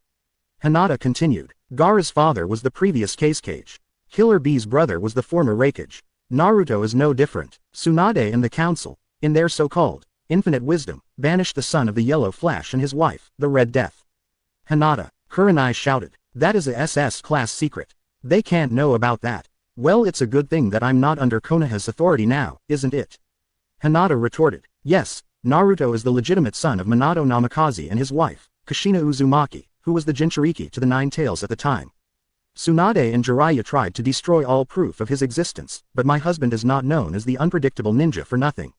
Hinata continued. Gaara's father was the previous Case Cage. Killer Bee's brother was the former Raikage. Naruto is no different. Tsunade and the council, in their so-called infinite wisdom, banished the son of the Yellow Flash and his wife, the Red Death. Hinata, Kurenai shouted. That is a SS-class secret. They can't know about that. Well, it's a good thing that I'm not under Konoha's authority now, isn't it? Hinata retorted. Yes, Naruto is the legitimate son of Minato Namikaze and his wife, Kushina Uzumaki, who was the Jinchuriki to the Nine Tails at the time. Tsunade and Jiraiya tried to destroy all proof of his existence, but my husband is not known as the unpredictable ninja for nothing.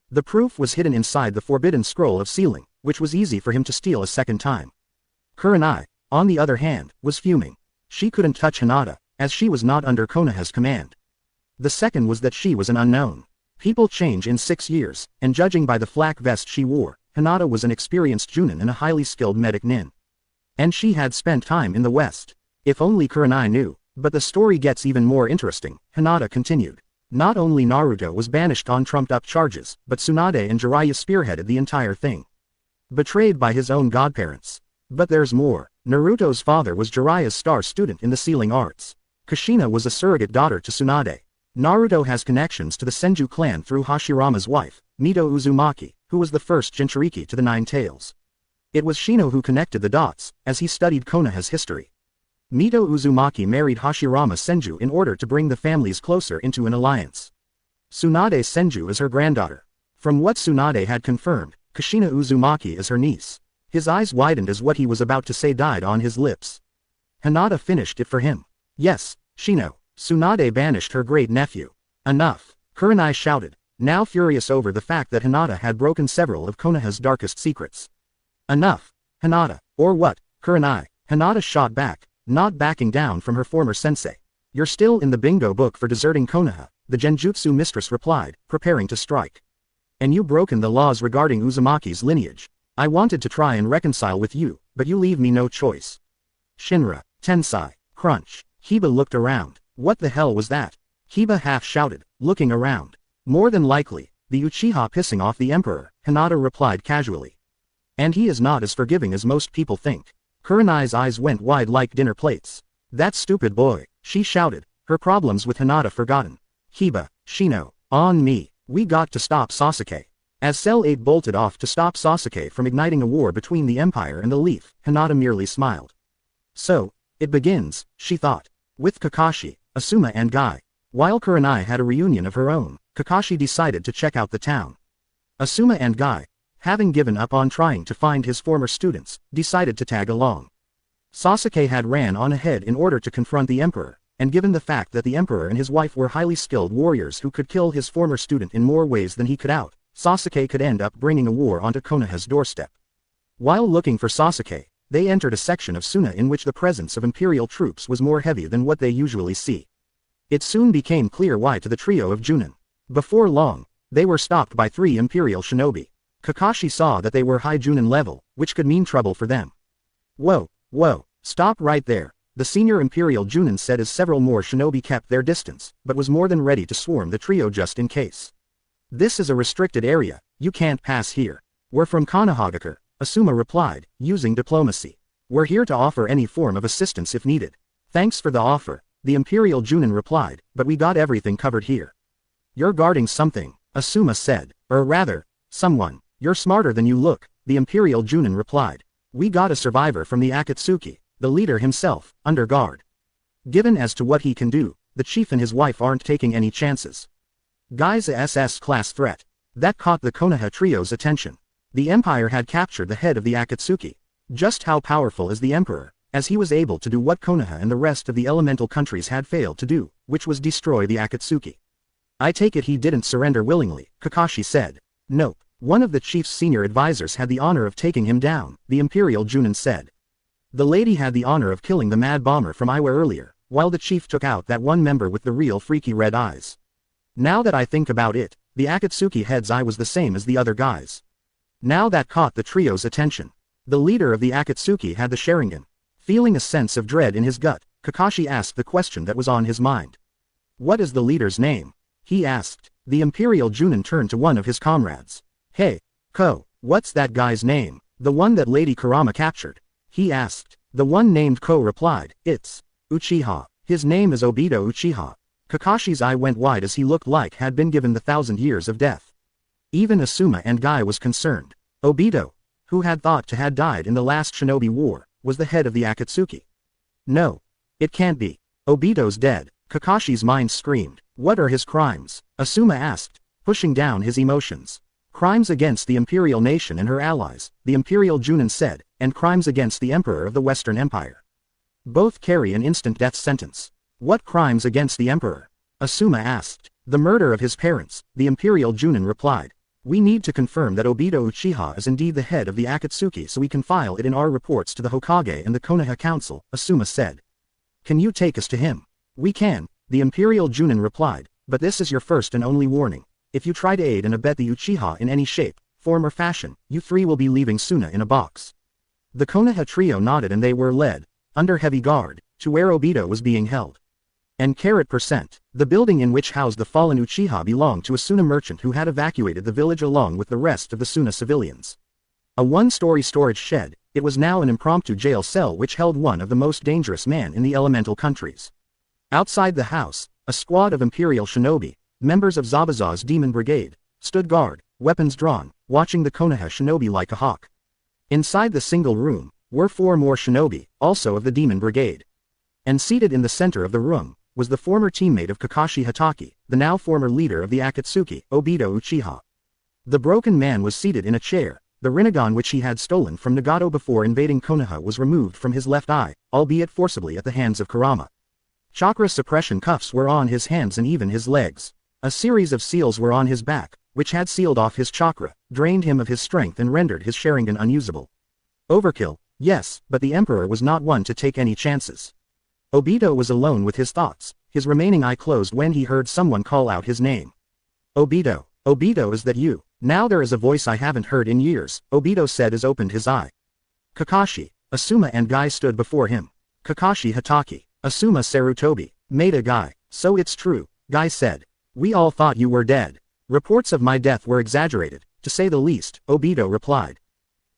The proof was hidden inside the forbidden scroll of sealing, which was easy for him to steal a second time. Kurenai, on the other hand, was fuming. She couldn't touch Hinata, as she was not under Konoha's command. The second was that she was an unknown. People change in 6 years, and judging by the flak vest she wore, Hinata was an experienced Junin and a highly skilled medic nin. And she had spent time in the West. If only Kurenai knew. But the story gets even more interesting, Hinata continued. Not only Naruto was banished on trumped-up charges, but Tsunade and Jiraiya spearheaded the entire thing. Betrayed by his own godparents. But there's more. Naruto's father was Jiraiya's star student in the sealing arts. Kushina was a surrogate daughter to Tsunade. Naruto has connections to the Senju clan through Hashirama's wife, Naruto Uzumaki, who was the first Jinchuriki to the Nine Tails. It was Shino who connected the dots, as he studied Konoha's history. Naruto Uzumaki married Hashirama Senju in order to bring the families closer into an alliance. Tsunade Senju is her granddaughter. From what Tsunade had confirmed, Kushina Uzumaki is her niece. His eyes widened as what he was about to say died on his lips. Hinata finished it for him. Yes, Shino. Tsunade banished her great-nephew. Enough, Kurenai shouted, now furious over the fact that Hinata had broken several of Konoha's darkest secrets. Enough, Hinata, or what, Kurenai? Hinata shot back, not backing down from her former sensei. You're still in the bingo book for deserting Konoha, the Genjutsu mistress replied, preparing to strike. And you broken the laws regarding Uzumaki's lineage. I wanted to try and reconcile with you, but you leave me no choice. Shinra, Tensai, crunch. Hiba looked around. What the hell was that? Hiba half shouted, looking around. More than likely, the Uchiha pissing off the Emperor, Hinata replied casually. And he is not as forgiving as most people think. Kurenai's eyes went wide like dinner plates. That stupid boy, she shouted, her problems with Hinata forgotten. Hiba, Shino, on me, we got to stop Sasuke. As Cell 8 bolted off to stop Sasuke from igniting a war between the Empire and the Leaf, Hinata merely smiled. So, it begins, she thought. With Kakashi, Asuma and Guy. While Kurenai had a reunion of her own, Kakashi decided to check out the town. Asuma and Guy, having given up on trying to find his former students, decided to tag along. Sasuke had ran on ahead in order to confront the Emperor, and given the fact that the Emperor and his wife were highly skilled warriors who could kill his former student in more ways than he could out, Sasuke could end up bringing a war onto Konoha's doorstep. While looking for Sasuke, they entered a section of Suna in which the presence of Imperial troops was more heavy than what they usually see. It soon became clear why to the trio of Junin. Before long, they were stopped by 3 Imperial shinobi. Kakashi saw that they were high Junin level, which could mean trouble for them. Whoa, stop right there, the senior Imperial Junin said as several more shinobi kept their distance, but was more than ready to swarm the trio just in case. This is a restricted area, you can't pass here. We're from Konohagakure, Asuma replied, using diplomacy. We're here to offer any form of assistance if needed. Thanks for the offer, the Imperial Junin replied, but we got everything covered here. You're guarding something, Asuma said, or rather, someone. You're smarter than you look, the Imperial Junin replied. We got a survivor from the Akatsuki, the leader himself, under guard. Given as to what he can do, the chief and his wife aren't taking any chances. Guy's a SS-class threat. That caught the Konoha trio's attention. The Empire had captured the head of the Akatsuki. Just how powerful is the Emperor, as he was able to do what Konoha and the rest of the elemental countries had failed to do, which was destroy the Akatsuki. I take it he didn't surrender willingly, Kakashi said. Nope. One of the chief's senior advisors had the honor of taking him down, the Imperial Junin said. The lady had the honor of killing the mad bomber from Iwa earlier, while the chief took out that one member with the real freaky red eyes. Now that I think about it, the Akatsuki head's eye was the same as the other guys. Now that caught the trio's attention. The leader of the Akatsuki had the Sharingan. Feeling a sense of dread in his gut, Kakashi asked the question that was on his mind. What is the leader's name? He asked. The Imperial Junin turned to one of his comrades. Hey, Ko, what's that guy's name? The one that Lady Kurama captured? He asked. The one named Ko replied, it's Uchiha. His name is Obito Uchiha. Kakashi's eye went wide as he looked like had been given the 1,000 years of death. Even Asuma and Guy was concerned. Obito, who had thought to had died in the last shinobi war, was the head of the Akatsuki. No. It can't be. Obito's dead, Kakashi's mind screamed. What are his crimes? Asuma asked, pushing down his emotions. Crimes against the Imperial Nation and her allies, the Imperial Junin said, and crimes against the Emperor of the Western Empire. Both carry an instant death sentence. What crimes against the Emperor? Asuma asked. The murder of his parents, the Imperial Junin replied. We need to confirm that Obito Uchiha is indeed the head of the Akatsuki so we can file it in our reports to the Hokage and the Konoha Council, Asuma said. Can you take us to him? We can, the Imperial Junin replied, but this is your first and only warning. If you try to aid and abet the Uchiha in any shape, form or fashion, you three will be leaving Suna in a box. The Konoha trio nodded and they were led, under heavy guard, to where Obito was being held. And %, the building in which housed the fallen Uchiha belonged to a Suna merchant who had evacuated the village along with the rest of the Suna civilians. A one-story storage shed, it was now an impromptu jail cell which held one of the most dangerous men in the elemental countries. Outside the house, a squad of Imperial shinobi, members of Zabuza's demon brigade, stood guard, weapons drawn, watching the Konoha shinobi like a hawk. Inside the single room, were 4 more shinobi, also of the demon brigade. And seated in the center of the room, was the former teammate of Kakashi Hatake, the now former leader of the Akatsuki, Obito Uchiha. The broken man was seated in a chair, the Rinnegan which he had stolen from Nagato before invading Konoha was removed from his left eye, albeit forcibly at the hands of Kurama. Chakra suppression cuffs were on his hands and even his legs. A series of seals were on his back, which had sealed off his chakra, drained him of his strength and rendered his Sharingan unusable. Overkill, yes, but the Emperor was not one to take any chances. Obito was alone with his thoughts, his remaining eye closed when he heard someone call out his name. Obito, Obito, is that you? Now there is a voice I haven't heard in years, Obito said as opened his eye. Kakashi, Asuma and Guy stood before him. Kakashi Hatake, Asuma Sarutobi, Maida Guy, so it's true, Guy said. We all thought you were dead. Reports of my death were exaggerated, to say the least, Obito replied.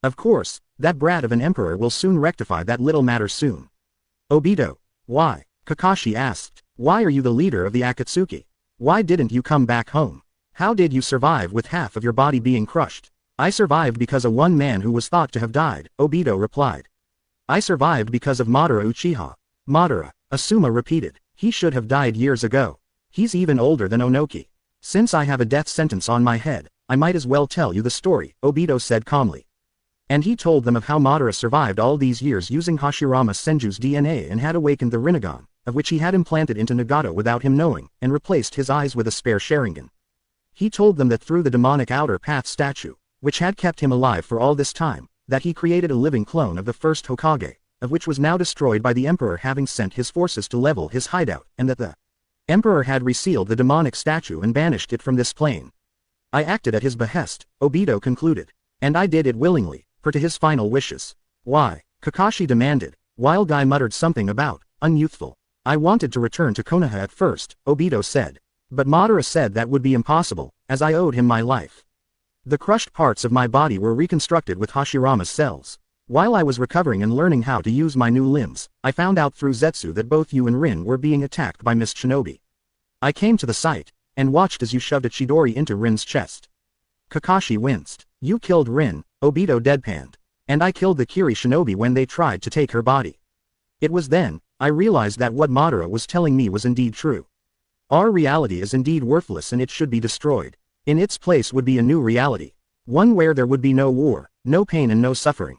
Of course, that brat of an emperor will soon rectify that little matter soon. Obito, why? Kakashi asked. Why are you the leader of the Akatsuki? Why didn't you come back home? How did you survive with half of your body being crushed? I survived because of one man who was thought to have died, Obito replied. I survived because of Madara Uchiha. Madara, Asuma repeated. He should have died years ago. He's even older than Onoki. Since I have a death sentence on my head, I might as well tell you the story, Obito said calmly. And he told them of how Madara survived all these years using Hashirama Senju's DNA and had awakened the Rinnegan, of which he had implanted into Nagato without him knowing, and replaced his eyes with a spare Sharingan. He told them that through the demonic outer path statue, which had kept him alive for all this time, that he created a living clone of the first Hokage, of which was now destroyed by the Emperor having sent his forces to level his hideout, and that the Emperor had resealed the demonic statue and banished it from this plane. I acted at his behest, Obito concluded. And I did it willingly, for to his final wishes. Why? Kakashi demanded, while Guy muttered something about, unyouthful. I wanted to return to Konoha at first, Obito said. But Madara said that would be impossible, as I owed him my life. The crushed parts of my body were reconstructed with Hashirama's cells. While I was recovering and learning how to use my new limbs, I found out through Zetsu that both you and Rin were being attacked by Mist Shinobi. I came to the site, and watched as you shoved a Chidori into Rin's chest. Kakashi winced. You killed Rin, Obito deadpanned. And I killed the Kiri Shinobi when they tried to take her body. It was then, I realized that what Madara was telling me was indeed true. Our reality is indeed worthless and it should be destroyed. In its place would be a new reality. One where there would be no war, no pain and no suffering.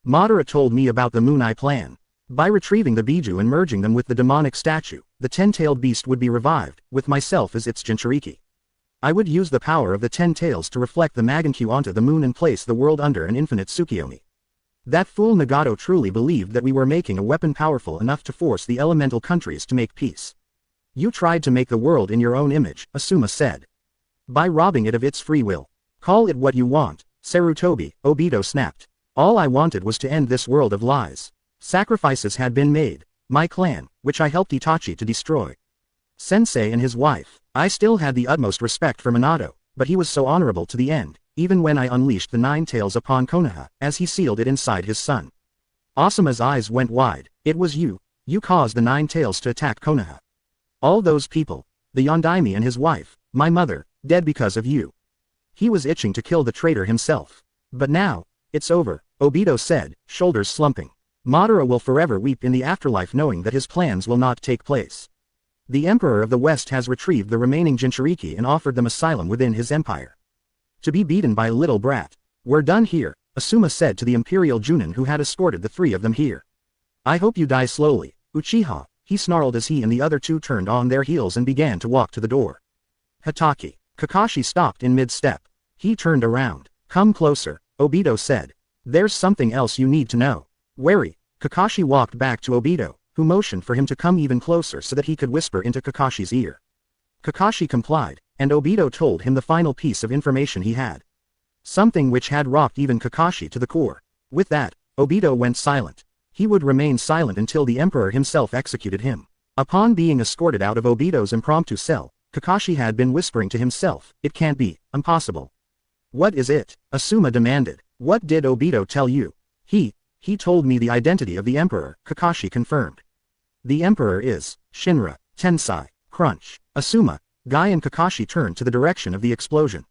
Madara told me about the Moon Eye plan. By retrieving the Biju and merging them with the demonic statue, the 10-tailed beast would be revived, with myself as its Jinchuriki. I would use the power of the 10 tails to reflect the Magankyu onto the moon and place the world under an infinite Tsukiyomi. That fool Nagato truly believed that we were making a weapon powerful enough to force the elemental countries to make peace. You tried to make the world in your own image, Asuma said. By robbing it of its free will. Call it what you want, Sarutobi, Obito snapped. All I wanted was to end this world of lies. Sacrifices had been made. My clan, which I helped Itachi to destroy. Sensei and his wife. I still had the utmost respect for Minato, but he was so honorable to the end, even when I unleashed the 9 tails upon Konoha, as he sealed it inside his son. Asuma's eyes went wide. It was you. You caused the 9 tails to attack Konoha. All those people, the Yondaime and his wife, my mother, dead because of you. He was itching to kill the traitor himself. But now, it's over, Obito said, shoulders slumping. Madara will forever weep in the afterlife knowing that his plans will not take place. The Emperor of the West has retrieved the remaining Jinchuriki and offered them asylum within his empire. To be beaten by a little brat. We're done here, Asuma said to the Imperial Junin who had escorted the 3 of them here. I hope you die slowly, Uchiha, he snarled as he and the other 2 turned on their heels and began to walk to the door. Hatake. Kakashi stopped in mid-step. He turned around. Come closer, Obito said. There's something else you need to know. Wary. Kakashi walked back to Obito, who motioned for him to come even closer so that he could whisper into Kakashi's ear. Kakashi complied, and Obito told him the final piece of information he had. Something which had rocked even Kakashi to the core. With that, Obito went silent. He would remain silent until the Emperor himself executed him. Upon being escorted out of Obito's impromptu cell, Kakashi had been whispering to himself, "It can't be, impossible." "What is it?" Asuma demanded. "What did Obito tell you?" He told me the identity of the Emperor," Kakashi confirmed. "The Emperor is Shinra Tensei." Crunch. Asuma, Guy and Kakashi turned to the direction of the explosion.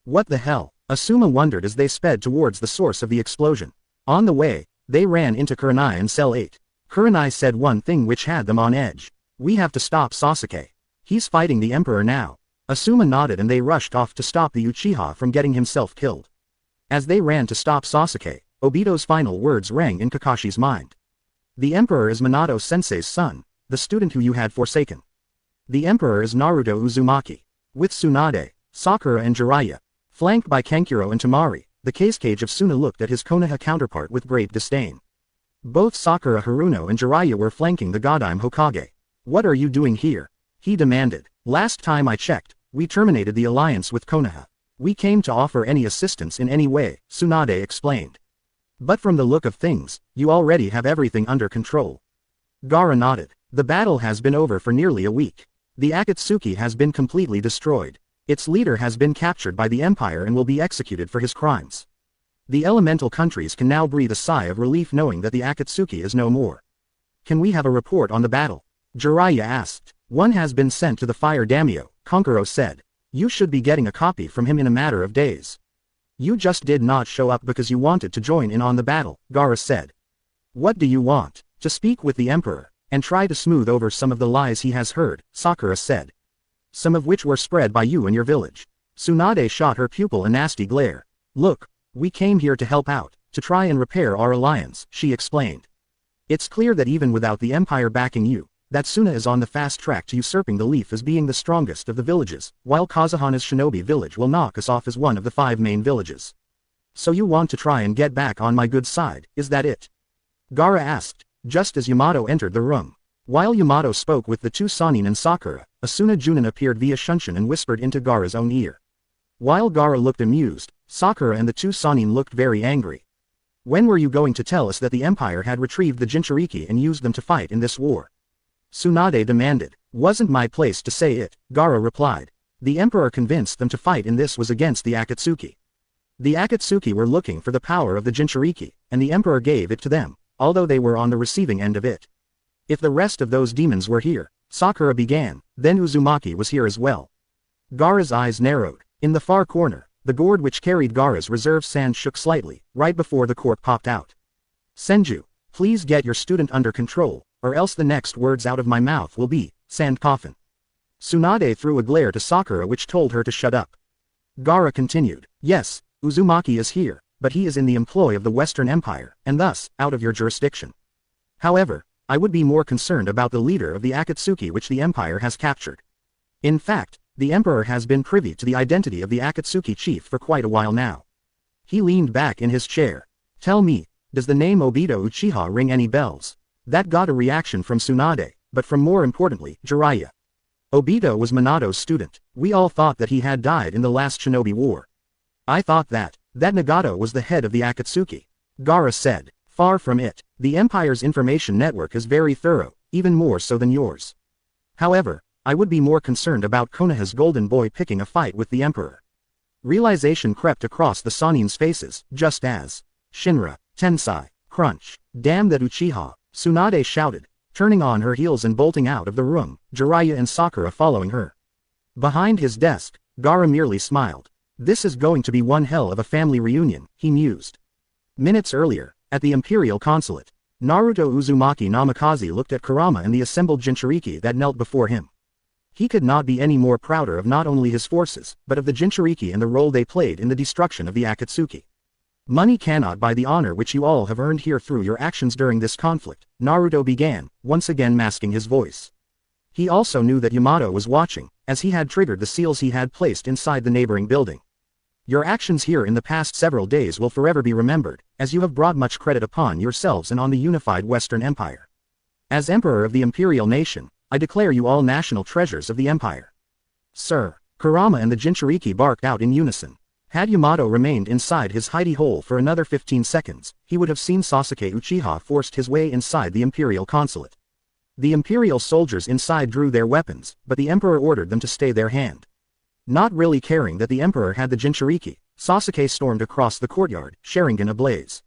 "What the hell?" Asuma wondered as they sped towards the source of the explosion. On the way, they ran into Kurenai and Cell 8. Kurenai said one thing which had them on edge. "We have to stop Sasuke. He's fighting the Emperor now." Asuma nodded and they rushed off to stop the Uchiha from getting himself killed. As they ran to stop Sasuke, Obito's final words rang in Kakashi's mind. "The Emperor is Minato-sensei's son, the student who you had forsaken. The Emperor is Naruto Uzumaki." With Tsunade, Sakura and Jiraiya, flanked by Kankuro and Temari, the case-cage of Suna looked at his Konoha counterpart with great disdain. Both Sakura Haruno and Jiraiya were flanking the Godime Hokage. "What are you doing here?" he demanded. "Last time I checked, we terminated the alliance with Konoha. We came to offer any assistance in any way," Tsunade explained. "But from the look of things, you already have everything under control." Gaara nodded. "The battle has been over for nearly a week. The Akatsuki has been completely destroyed. Its leader has been captured by the Empire and will be executed for his crimes. The elemental countries can now breathe a sigh of relief knowing that the Akatsuki is no more." "Can we have a report on the battle?" Jiraiya asked. "One has been sent to the Fire Daimyo," Kankuro said. "You should be getting a copy from him in a matter of days." "You just did not show up because you wanted to join in on the battle," Gaara said. "What do you want?" "To speak with the Emperor, and try to smooth over some of the lies he has heard," Sakura said. "Some of which were spread by you and your village." Tsunade shot her pupil a nasty glare. "Look, we came here to help out, to try and repair our alliance," she explained. "It's clear that even without the Empire backing you, that Suna is on the fast track to usurping the leaf as being the strongest of the villages, while Kazuhana's shinobi village will knock us off as one of the 5 main villages. So you want to try and get back on my good side, is that it?" Gaara asked, just as Yamato entered the room. While Yamato spoke with the 2 Sannin and Sakura, Asuna Junin appeared via Shunshin and whispered into Gaara's own ear. While Gaara looked amused, Sakura and the 2 Sannin looked very angry. "When were you going to tell us that the Empire had retrieved the Jinchuriki and used them to fight in this war?" Tsunade demanded. "Wasn't my place to say it," Gaara replied. "The Emperor convinced them to fight in this was against the Akatsuki. The Akatsuki were looking for the power of the Jinchuriki, and the Emperor gave it to them, although they were on the receiving end of it. If the rest of those demons were here," Sakura began, "then Uzumaki was here as well." Gaara's eyes narrowed. In the far corner, the gourd which carried Gaara's reserve sand shook slightly, right before the cork popped out. "Senju, please get your student under control, or else the next words out of my mouth will be, sand coffin." Tsunade threw a glare to Sakura which told her to shut up. Gaara continued, "Yes, Uzumaki is here, but he is in the employ of the Western Empire, and thus, out of your jurisdiction. However, I would be more concerned about the leader of the Akatsuki which the Empire has captured. In fact, the Emperor has been privy to the identity of the Akatsuki chief for quite a while now." He leaned back in his chair. "Tell me, does the name Obito Uchiha ring any bells?" That got a reaction from Tsunade, but from more importantly, Jiraiya. "Obito was Minato's student. We all thought that he had died in the last shinobi war." "I thought that Nagato was the head of the Akatsuki," Gaara said. "Far from it. The Empire's information network is very thorough, even more so than yours. However, I would be more concerned about Konoha's golden boy picking a fight with the Emperor." Realization crept across the Sannin's faces, just as Shinra Tensei. Crunch. "Damn that Uchiha," Tsunade shouted, turning on her heels and bolting out of the room, Jiraiya and Sakura following her. Behind his desk, Gaara merely smiled. "This is going to be one hell of a family reunion," he mused. Minutes earlier, at the Imperial Consulate, Naruto Uzumaki Namikaze looked at Kurama and the assembled Jinchuriki that knelt before him. He could not be any more prouder of not only his forces, but of the Jinchuriki and the role they played in the destruction of the Akatsuki. "Money cannot buy the honor which you all have earned here through your actions during this conflict," Naruto began, once again masking his voice. He also knew that Yamato was watching, as he had triggered the seals he had placed inside the neighboring building. "Your actions here in the past several days will forever be remembered, as you have brought much credit upon yourselves and on the unified Western Empire. As Emperor of the Imperial Nation, I declare you all national treasures of the Empire. Sir. Kurama and the Jinchuriki barked out in unison. Had Yamato remained inside his hidey hole for another 15 seconds, he would have seen Sasuke Uchiha forced his way inside the Imperial consulate. The Imperial soldiers inside drew their weapons, but the Emperor ordered them to stay their hand. Not really caring that the Emperor had the Jinchuriki, Sasuke stormed across the courtyard, Sharingan ablaze.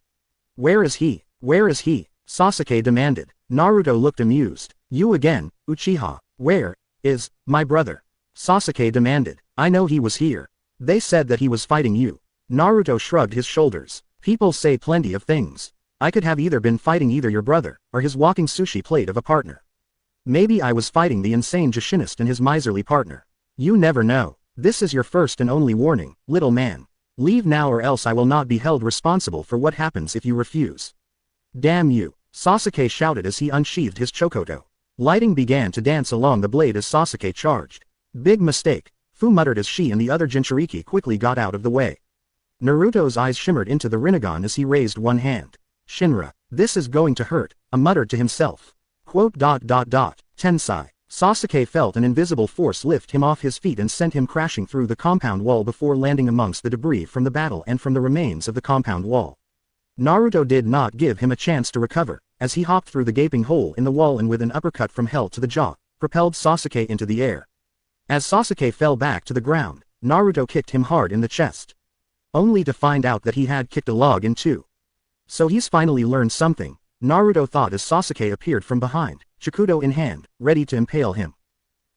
Where is he? Where is he? Sasuke demanded. Naruto looked amused. You again, Uchiha. Where is my brother? Sasuke demanded. I know he was here. They said that he was fighting you. Naruto shrugged his shoulders. People say plenty of things. I could have either been fighting either your brother, or his walking sushi plate of a partner. Maybe I was fighting the insane Jushinist and his miserly partner. You never know. This is your first and only warning, little man. Leave now or else I will not be held responsible for what happens if you refuse. Damn you, Sasuke shouted as he unsheathed his chokoto. Lighting began to dance along the blade as Sasuke charged. Big mistake, Fu muttered as she and the other Jinchuriki quickly got out of the way. Naruto's eyes shimmered into the Rinnegan as he raised one hand. Shinra, this is going to hurt, muttered to himself. Tensai. Sasuke felt an invisible force lift him off his feet and sent him crashing through the compound wall before landing amongst the debris from the battle and from the remains of the compound wall. Naruto did not give him a chance to recover, as he hopped through the gaping hole in the wall and with an uppercut from hell to the jaw, propelled Sasuke into the air. As Sasuke fell back to the ground, Naruto kicked him hard in the chest. Only to find out that he had kicked a log in two. So he's finally learned something, Naruto thought as Sasuke appeared from behind, Chikudo in hand, ready to impale him.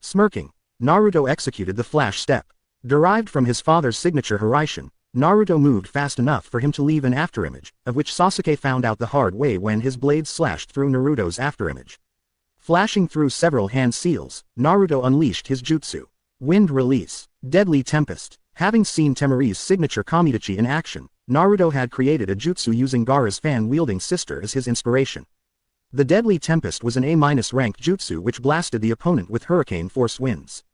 Smirking, Naruto executed the flash step. Derived from his father's signature Hiraishin, Naruto moved fast enough for him to leave an afterimage, of which Sasuke found out the hard way when his blade slashed through Naruto's afterimage. Flashing through several hand seals, Naruto unleashed his jutsu. Wind Release. Deadly Tempest. Having seen Temari's signature Kamidachi in action, Naruto had created a jutsu using Gaara's fan-wielding sister as his inspiration. The Deadly Tempest was an A-ranked jutsu which blasted the opponent with hurricane force winds.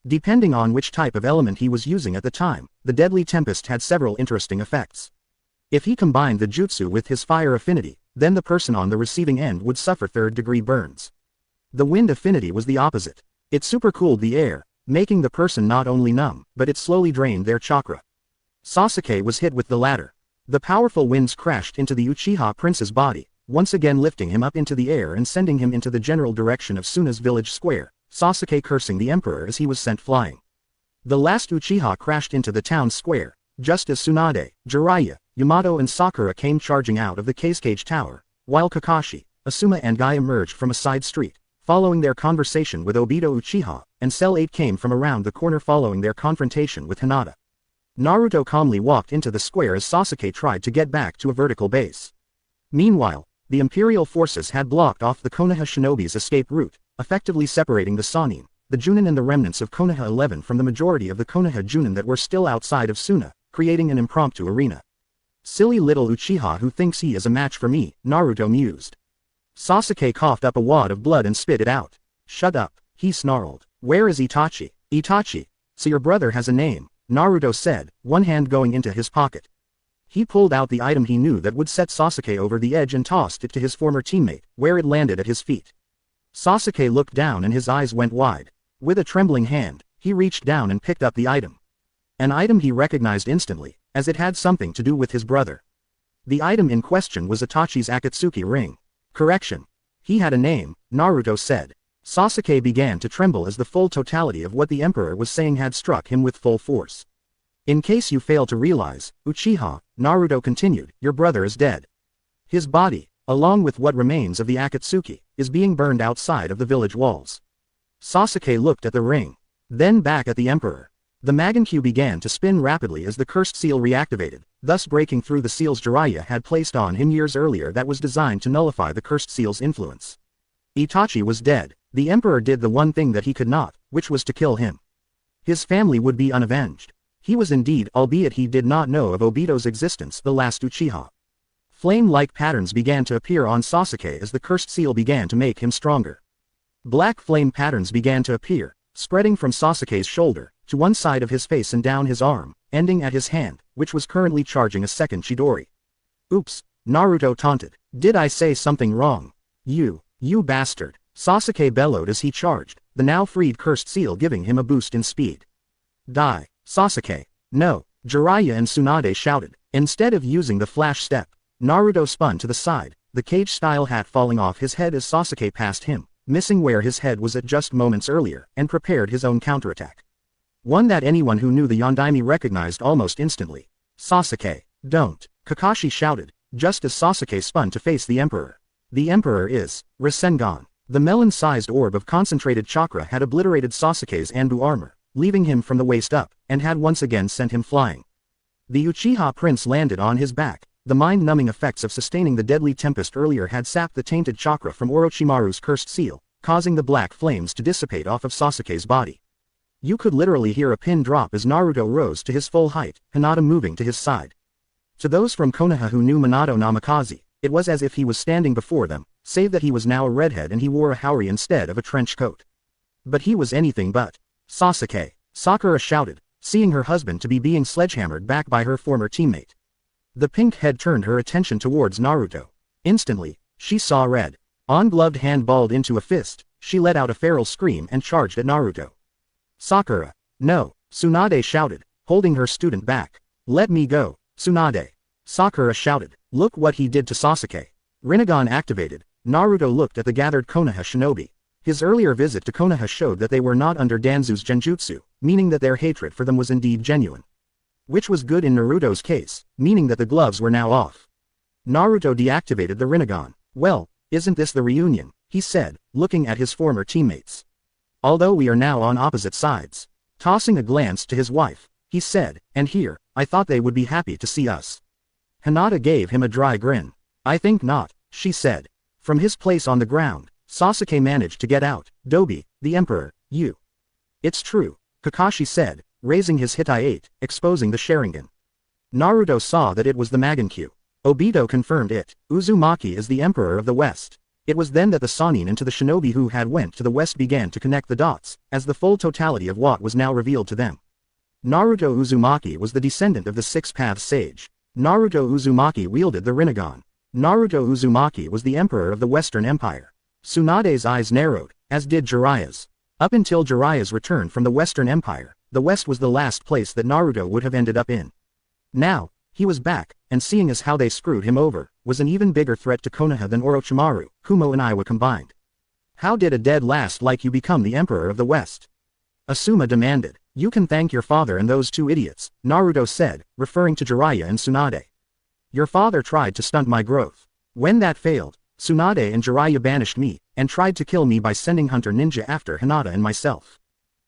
Depending on which type of element he was using at the time, the Deadly Tempest had several interesting effects. If he combined the jutsu with his fire affinity, then the person on the receiving end would suffer third-degree burns. The wind affinity was the opposite. It supercooled the air, making the person not only numb, but it slowly drained their chakra. Sasuke was hit with the latter. The powerful winds crashed into the Uchiha prince's body, once again lifting him up into the air and sending him into the general direction of Suna's village square, Sasuke cursing the emperor as he was sent flying. The last Uchiha crashed into the town square, just as Tsunade, Jiraiya, Yamato and Sakura came charging out of the Cage Tower, while Kakashi, Asuma and Guy emerged from a side street, following their conversation with Obito Uchiha, and Cell 8 came from around the corner following their confrontation with Hinata. Naruto calmly walked into the square as Sasuke tried to get back to a vertical base. Meanwhile, the Imperial forces had blocked off the Konoha shinobi's escape route, effectively separating the Sannin, the Junin and the remnants of Konoha 11 from the majority of the Konoha Junin that were still outside of Suna, creating an impromptu arena. Silly little Uchiha who thinks he is a match for me, Naruto mused. Sasuke coughed up a wad of blood and spit it out. Shut up, he snarled. Where is Itachi? Itachi. So your brother has a name, Naruto said, one hand going into his pocket. He pulled out the item he knew that would set Sasuke over the edge and tossed it to his former teammate, where it landed at his feet. Sasuke looked down and his eyes went wide. With a trembling hand, he reached down and picked up the item. An item he recognized instantly, as it had something to do with his brother. The item in question was Itachi's Akatsuki ring. Correction. He had a name, Naruto said. Sasuke began to tremble as the full totality of what the Emperor was saying had struck him with full force. In case you fail to realize, Uchiha, Naruto continued, your brother is dead. His body, along with what remains of the Akatsuki, is being burned outside of the village walls. Sasuke looked at the ring. Then back at the Emperor. The Magenkyu began to spin rapidly as the cursed seal reactivated, thus breaking through the seals Jiraiya had placed on him years earlier that was designed to nullify the cursed seal's influence. Itachi was dead. The Emperor did the one thing that he could not, which was to kill him. His family would be unavenged. He was indeed, albeit he did not know of Obito's existence, the last Uchiha. Flame-like patterns began to appear on Sasuke as the cursed seal began to make him stronger. Black flame patterns began to appear, spreading from Sasuke's shoulder, to one side of his face and down his arm, ending at his hand, which was currently charging a second Chidori. Oops, Naruto taunted. Did I say something wrong? You You bastard! Sasuke bellowed as he charged, the now freed cursed seal giving him a boost in speed. Die, Sasuke! No! Jiraiya and Tsunade shouted. Instead of using the flash step, Naruto spun to the side, the cage-style hat falling off his head as Sasuke passed him, missing where his head was at just moments earlier, and prepared his own counterattack. One that anyone who knew the Yondaime recognized almost instantly. Sasuke, don't! Kakashi shouted, just as Sasuke spun to face the Emperor. The Emperor is Rasengan. The melon-sized orb of concentrated chakra had obliterated Sasuke's Anbu armor, leaving him from the waist up, and had once again sent him flying. The Uchiha prince landed on his back. The mind-numbing effects of sustaining the deadly tempest earlier had sapped the tainted chakra from Orochimaru's cursed seal, causing the black flames to dissipate off of Sasuke's body. You could literally hear a pin drop as Naruto rose to his full height, Hinata moving to his side. To those from Konoha who knew Minato Namikaze, it was as if he was standing before them, save that he was now a redhead and he wore a haori instead of a trench coat. But he was anything but. Sasuke! Sakura shouted, seeing her husband to be being sledgehammered back by her former teammate. The pink head turned her attention towards Naruto. Instantly, she saw red. On-gloved hand balled into a fist, she let out a feral scream and charged at Naruto. Sakura! No! Tsunade shouted, holding her student back. Let me go, Tsunade! Sakura shouted, look what he did to Sasuke. Rinnegan activated, Naruto looked at the gathered Konoha shinobi. His earlier visit to Konoha showed that they were not under Danzu's genjutsu, meaning that their hatred for them was indeed genuine. Which was good in Naruto's case, meaning that the gloves were now off. Naruto deactivated the Rinnegan. Well, isn't this the reunion, he said, looking at his former teammates. Although we are now on opposite sides. Tossing a glance to his wife, he said, and here, I thought they would be happy to see us. Hinata gave him a dry grin. I think not, she said. From his place on the ground, Sasuke managed to get out. Dobi, the Emperor, you. It's true, Kakashi said, raising his Hitai-8, exposing the Sharingan. Naruto saw that it was the Magenkyu. Obito confirmed it. Uzumaki is the Emperor of the West. It was then that the Sannin and to the shinobi who had went to the west began to connect the dots, as the full totality of what was now revealed to them. Naruto Uzumaki was the descendant of the Six-Path Sage. Naruto Uzumaki wielded the Rinnegan. Naruto Uzumaki was the Emperor of the Western Empire. Tsunade's eyes narrowed, as did Jiraiya's. Up until Jiraiya's return from the Western Empire, the West was the last place that Naruto would have ended up in. Now, he was back, and seeing as how they screwed him over, was an even bigger threat to Konoha than Orochimaru, Kumo and Iwa combined. How did a dead last like you become the Emperor of the West? Asuma demanded. You can thank your father and those two idiots, Naruto said, referring to Jiraiya and Tsunade. Your father tried to stunt my growth. When that failed, Tsunade and Jiraiya banished me, and tried to kill me by sending Hunter Ninja after Hinata and myself.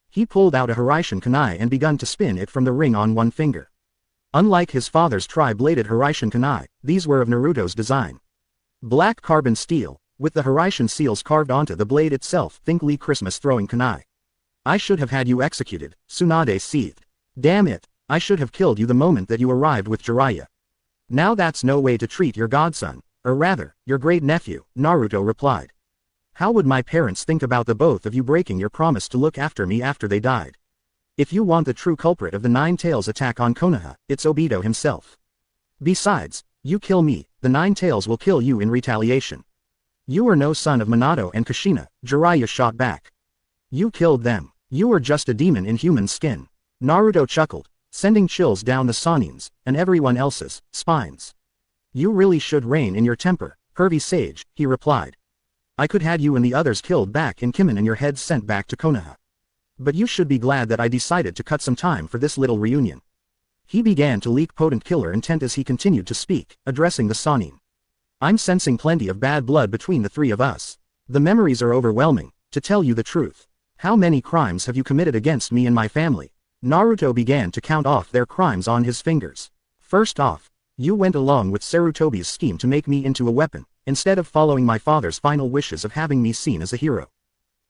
He pulled out a Hiraishin Kunai and begun to spin it from the ring on one finger. Unlike his father's tri-bladed Hiraishin Kunai, these were of Naruto's design. Black carbon steel, with the Hiraishin seals carved onto the blade itself. Think Lee Christmas throwing kunai. I should have had you executed, Tsunade seethed. Damn it, I should have killed you the moment that you arrived with Jiraiya. Now that's no way to treat your godson, or rather, your great-nephew, Naruto replied. How would my parents think about the both of you breaking your promise to look after me after they died? If you want the true culprit of the Nine Tails attack on Konoha, it's Obito himself. Besides, you kill me, the Nine Tails will kill you in retaliation. You are no son of Minato and Kushina, Jiraiya shot back. You killed them. You are just a demon in human skin. Naruto chuckled, sending chills down the Sannin's, and everyone else's, spines. You really should rein in your temper, pervy sage, he replied. I could had you and the others killed back in Kimen and your heads sent back to Konoha. But you should be glad that I decided to cut some time for this little reunion. He began to leak potent killer intent as he continued to speak, addressing the Sannin. I'm sensing plenty of bad blood between the three of us. The memories are overwhelming, to tell you the truth. How many crimes have you committed against me and my family? Naruto began to count off their crimes on his fingers. First off, you went along with Sarutobi's scheme to make me into a weapon, instead of following my father's final wishes of having me seen as a hero.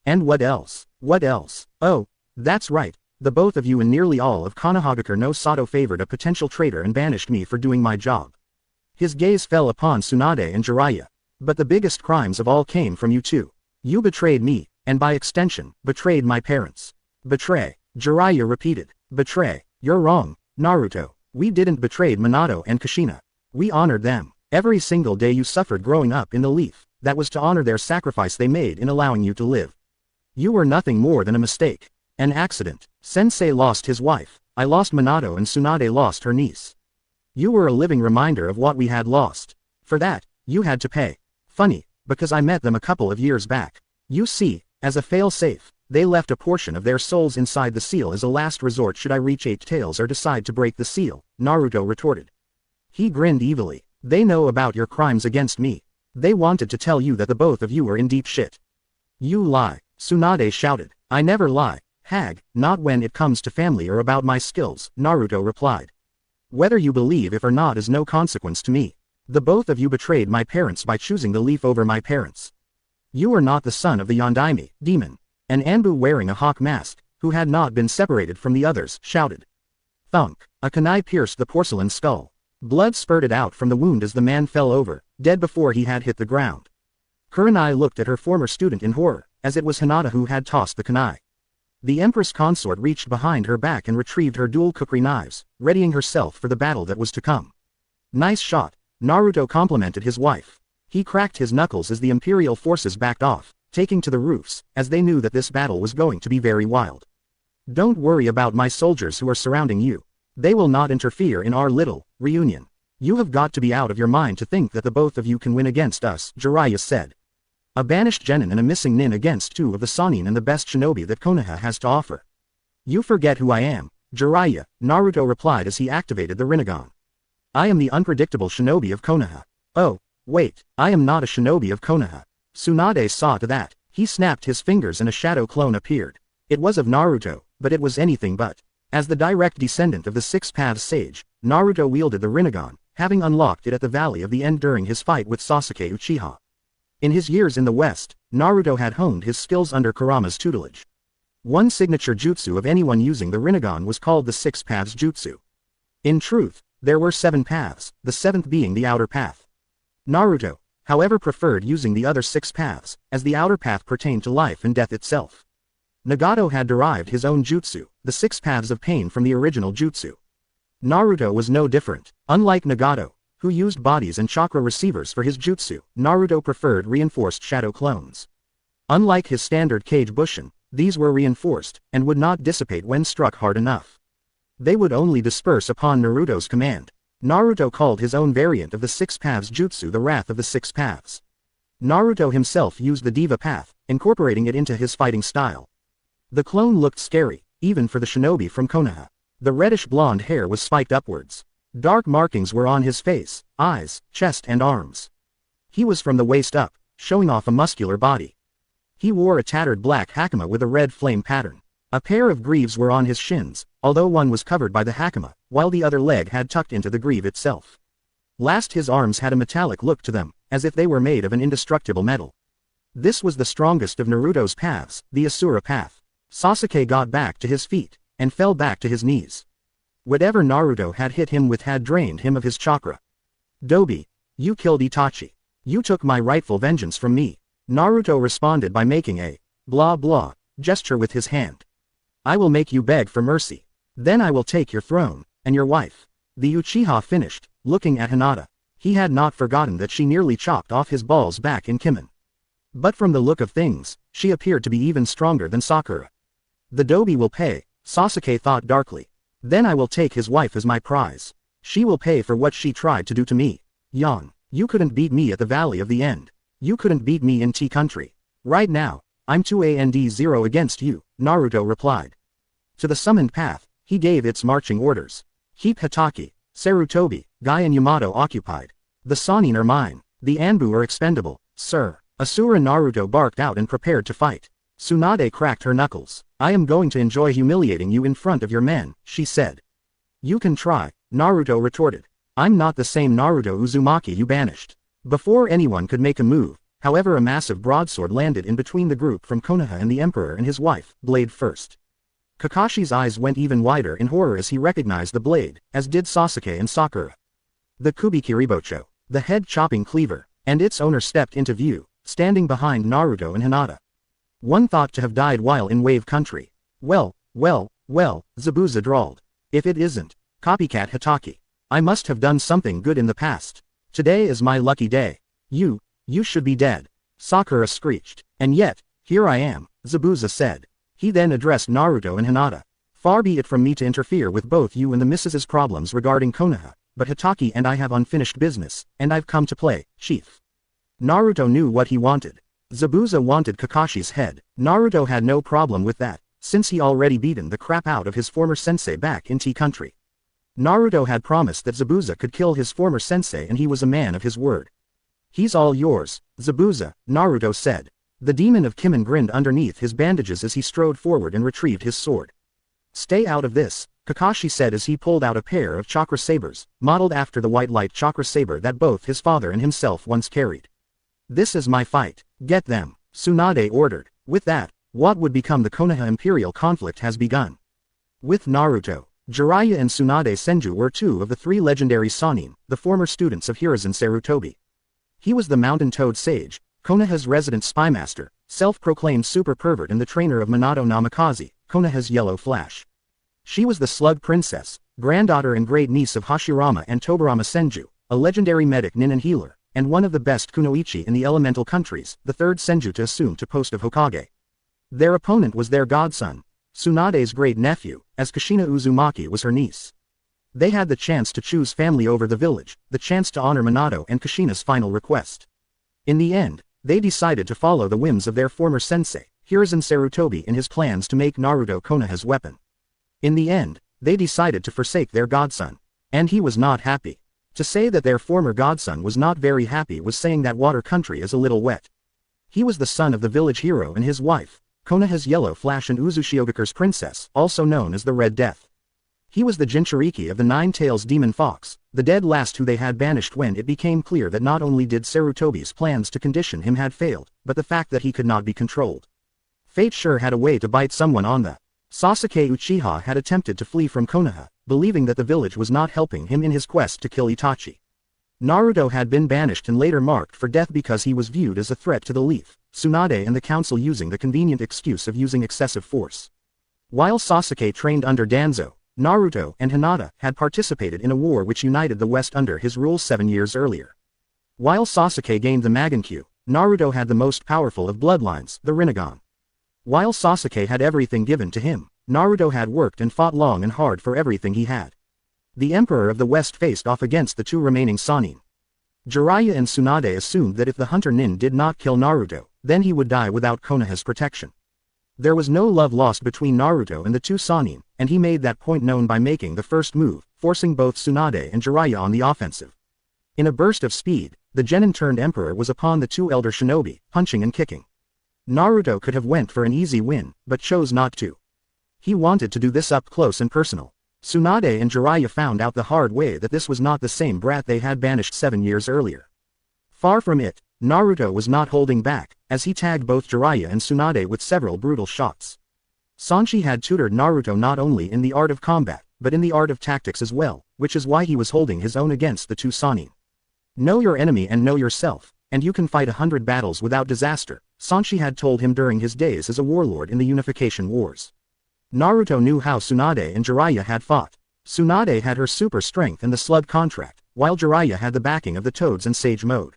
And what else? What else? Oh, that's right, the both of you and nearly all of Konohagakure no Sato favored a potential traitor and banished me for doing my job. His gaze fell upon Tsunade and Jiraiya. But the biggest crimes of all came from you two. You betrayed me, and by extension, betrayed my parents. Betray, Jiraiya repeated. Betray, you're wrong, Naruto. We didn't betray Minato and Kushina. We honored them. Every single day you suffered growing up in the Leaf. that was to honor their sacrifice they made in allowing you to live. You were nothing more than a mistake. An accident. Sensei lost his wife, I lost Minato and Tsunade lost her niece. You were a living reminder of what we had lost. For that, you had to pay. Funny, because I met them a couple of years back. You see, as a fail-safe, they left a portion of their souls inside the seal as a last resort should I reach 8 tails or decide to break the seal, Naruto retorted. He grinned evilly. They know about your crimes against me. They wanted to tell you that the both of you were in deep shit. You lie, Tsunade shouted. I never lie, hag, not when it comes to family or about my skills, Naruto replied. Whether you believe it or not is no consequence to me. The both of you betrayed my parents by choosing the leaf over my parents. You are not the son of the Yondaime, demon. An Anbu wearing a hawk mask, who had not been separated from the others, shouted. Thunk, a kunai pierced the porcelain skull. Blood spurted out from the wound as the man fell over, dead before he had hit the ground. Kurenai looked at her former student in horror, as it was Hinata who had tossed the kunai. The Empress consort reached behind her back and retrieved her dual kukri knives, readying herself for the battle that was to come. Nice shot, Naruto complimented his wife. He cracked his knuckles as the Imperial forces backed off, taking to the roofs, as they knew that this battle was going to be very wild. Don't worry about my soldiers who are surrounding you. They will not interfere in our little reunion. You have got to be out of your mind to think that the both of you can win against us, Jiraiya said. A banished genin and a missing nin against 2 of the Sannin and the best shinobi that Konoha has to offer. You forget who I am, Jiraiya, Naruto replied as he activated the Rinnegan. I am the unpredictable shinobi of Konoha. Oh, wait, I am not a shinobi of Konoha. Tsunade saw to that. He snapped his fingers and a shadow clone appeared. It was of Naruto, but it was anything but. As the direct descendant of the Six Paths sage, Naruto wielded the Rinnegan, having unlocked it at the Valley of the End during his fight with Sasuke Uchiha. In his years in the West, Naruto had honed his skills under Kurama's tutelage. One signature jutsu of anyone using the Rinnegan was called the Six Paths Jutsu. In truth, there were 7 paths, the 7th being the outer path. Naruto, however, preferred using the other 6 paths, as the outer path pertained to life and death itself. Nagato had derived his own jutsu, the 6 paths of pain, from the original jutsu. Naruto was no different. Unlike Nagato, who used bodies and chakra receivers for his jutsu, Naruto preferred reinforced shadow clones. Unlike his standard Kage Bushin, these were reinforced, and would not dissipate when struck hard enough. They would only disperse upon Naruto's command. Naruto called his own variant of the 6 paths jutsu the Wrath of the 6 Paths. Naruto himself used the Diva path, incorporating it into his fighting style. The clone looked scary, even for the shinobi from Konoha. The reddish-blonde hair was spiked upwards. Dark markings were on his face, eyes, chest and arms. He was from the waist up, showing off a muscular body. He wore a tattered black hakama with a red flame pattern. A pair of greaves were on his shins, although one was covered by the hakama, while the other leg had tucked into the greave itself. Last, his arms had a metallic look to them, as if they were made of an indestructible metal. This was the strongest of Naruto's paths, the Asura path. Sasuke got back to his feet, and fell back to his knees. Whatever Naruto had hit him with had drained him of his chakra. Dobi, you killed Itachi. You took my rightful vengeance from me. Naruto responded by making a blah blah gesture with his hand. I will make you beg for mercy. Then I will take your throne, and your wife. The Uchiha finished, looking at Hinata. He had not forgotten that she nearly chopped off his balls back in Kimen. But from the look of things, she appeared to be even stronger than Sakura. The Dobi will pay, Sasuke thought darkly. Then I will take his wife as my prize. She will pay for what she tried to do to me. Yawn. You couldn't beat me at the Valley of the End. You couldn't beat me in T-Country. Right now, I'm 2-0 against you, Naruto replied. To the summoned path, he gave its marching orders. Keep Hitaki, Sarutobi, Guy and Yamato occupied. The Sannin are mine. The Anbu are expendable, sir. Asura Naruto barked out and prepared to fight. Tsunade cracked her knuckles. I am going to enjoy humiliating you in front of your men, she said. You can try, Naruto retorted. I'm not the same Naruto Uzumaki you banished. Before anyone could make a move, however, a massive broadsword landed in between the group from Konoha and the Emperor and his wife, blade first. Kakashi's eyes went even wider in horror as he recognized the blade, as did Sasuke and Sakura. The Kubikiribocho, the head-chopping cleaver, and its owner stepped into view, standing behind Naruto and Hinata. One thought to have died while in Wave Country. Well, Zabuza drawled. If it isn't, copycat Hitaki. I must have done something good in the past. Today is my lucky day. You You should be dead. Sakura screeched. And yet, here I am, Zabuza said. He then addressed Naruto and Hinata. Far be it from me to interfere with both you and the missus's problems regarding Konoha, but Hitaki and I have unfinished business, and I've come to play, chief. Naruto knew what he wanted. Zabuza wanted Kakashi's head. Naruto had no problem with that, since he already beaten the crap out of his former sensei back in T-Country. Naruto had promised that Zabuza could kill his former sensei and he was a man of his word. He's all yours, Zabuza, Naruto said. The demon of Kimen grinned underneath his bandages as he strode forward and retrieved his sword. Stay out of this, Kakashi said as he pulled out a pair of chakra sabers, modeled after the white light chakra saber that both his father and himself once carried. This is my fight. Get them, Tsunade ordered. With that, what would become the Konoha Imperial conflict has begun. With Naruto, Jiraiya and Tsunade Senju were two of the three legendary Sannin, the former students of Hiruzen Sarutobi. He was the Mountain Toad Sage, Konoha's resident spymaster, self-proclaimed super pervert and the trainer of Minato Namikaze, Konoha's Yellow Flash. She was the Slug Princess, granddaughter and great niece of Hashirama and Tobirama Senju, a legendary medic nin and healer, and one of the best kunoichi in the elemental countries, the third Senju to assume to post of Hokage. Their opponent was their godson, Tsunade's great nephew, as Kushina Uzumaki was her niece. They had the chance to choose family over the village, the chance to honor Minato and Kushina's final request. In the end, they decided to follow the whims of their former sensei, Hiruzen Sarutobi, in his plans to make Naruto Konoha's weapon. In the end, they decided to forsake their godson. And he was not happy. To say that their former godson was not very happy was saying that water country is a little wet. He was the son of the village hero and his wife, Konoha's Yellow Flash and Uzushiogakura's princess, also known as the Red Death. He was the Jinchuriki of the Nine-Tails Demon Fox, the dead last who they had banished when it became clear that not only did Sarutobi's plans to condition him had failed, but the fact that he could not be controlled. Fate sure had a way to bite someone on the. Sasuke Uchiha had attempted to flee from Konoha, believing that the village was not helping him in his quest to kill Itachi. Naruto had been banished and later marked for death because he was viewed as a threat to the Leaf, Tsunade and the council using the convenient excuse of using excessive force. While Sasuke trained under Danzo, Naruto and Hinata had participated in a war which united the West under his rule 7 years earlier. While Sasuke gained the Magankyu, Naruto had the most powerful of bloodlines, the Rinnegan. While Sasuke had everything given to him, Naruto had worked and fought long and hard for everything he had. The Emperor of the West faced off against the two remaining Sannin. Jiraiya and Tsunade assumed that if the Hunter Nin did not kill Naruto, then he would die without Konoha's protection. There was no love lost between Naruto and the two Sannin, and he made that point known by making the first move, forcing both Tsunade and Jiraiya on the offensive. In a burst of speed, the Genin-turned Emperor was upon the two elder shinobi, punching and kicking. Naruto could have went for an easy win, but chose not to. He wanted to do this up close and personal. Tsunade and Jiraiya found out the hard way that this was not the same brat they had banished 7 years earlier. Far from it, Naruto was not holding back, as he tagged both Jiraiya and Tsunade with several brutal shots. Sanshi had tutored Naruto not only in the art of combat, but in the art of tactics as well, which is why he was holding his own against the two Sannin. Know your enemy and know yourself, and you can fight 100 battles without disaster, Sanshi had told him during his days as a warlord in the Unification Wars. Naruto knew how Tsunade and Jiraiya had fought. Tsunade had her super strength and the slug contract, while Jiraiya had the backing of the Toads and Sage mode.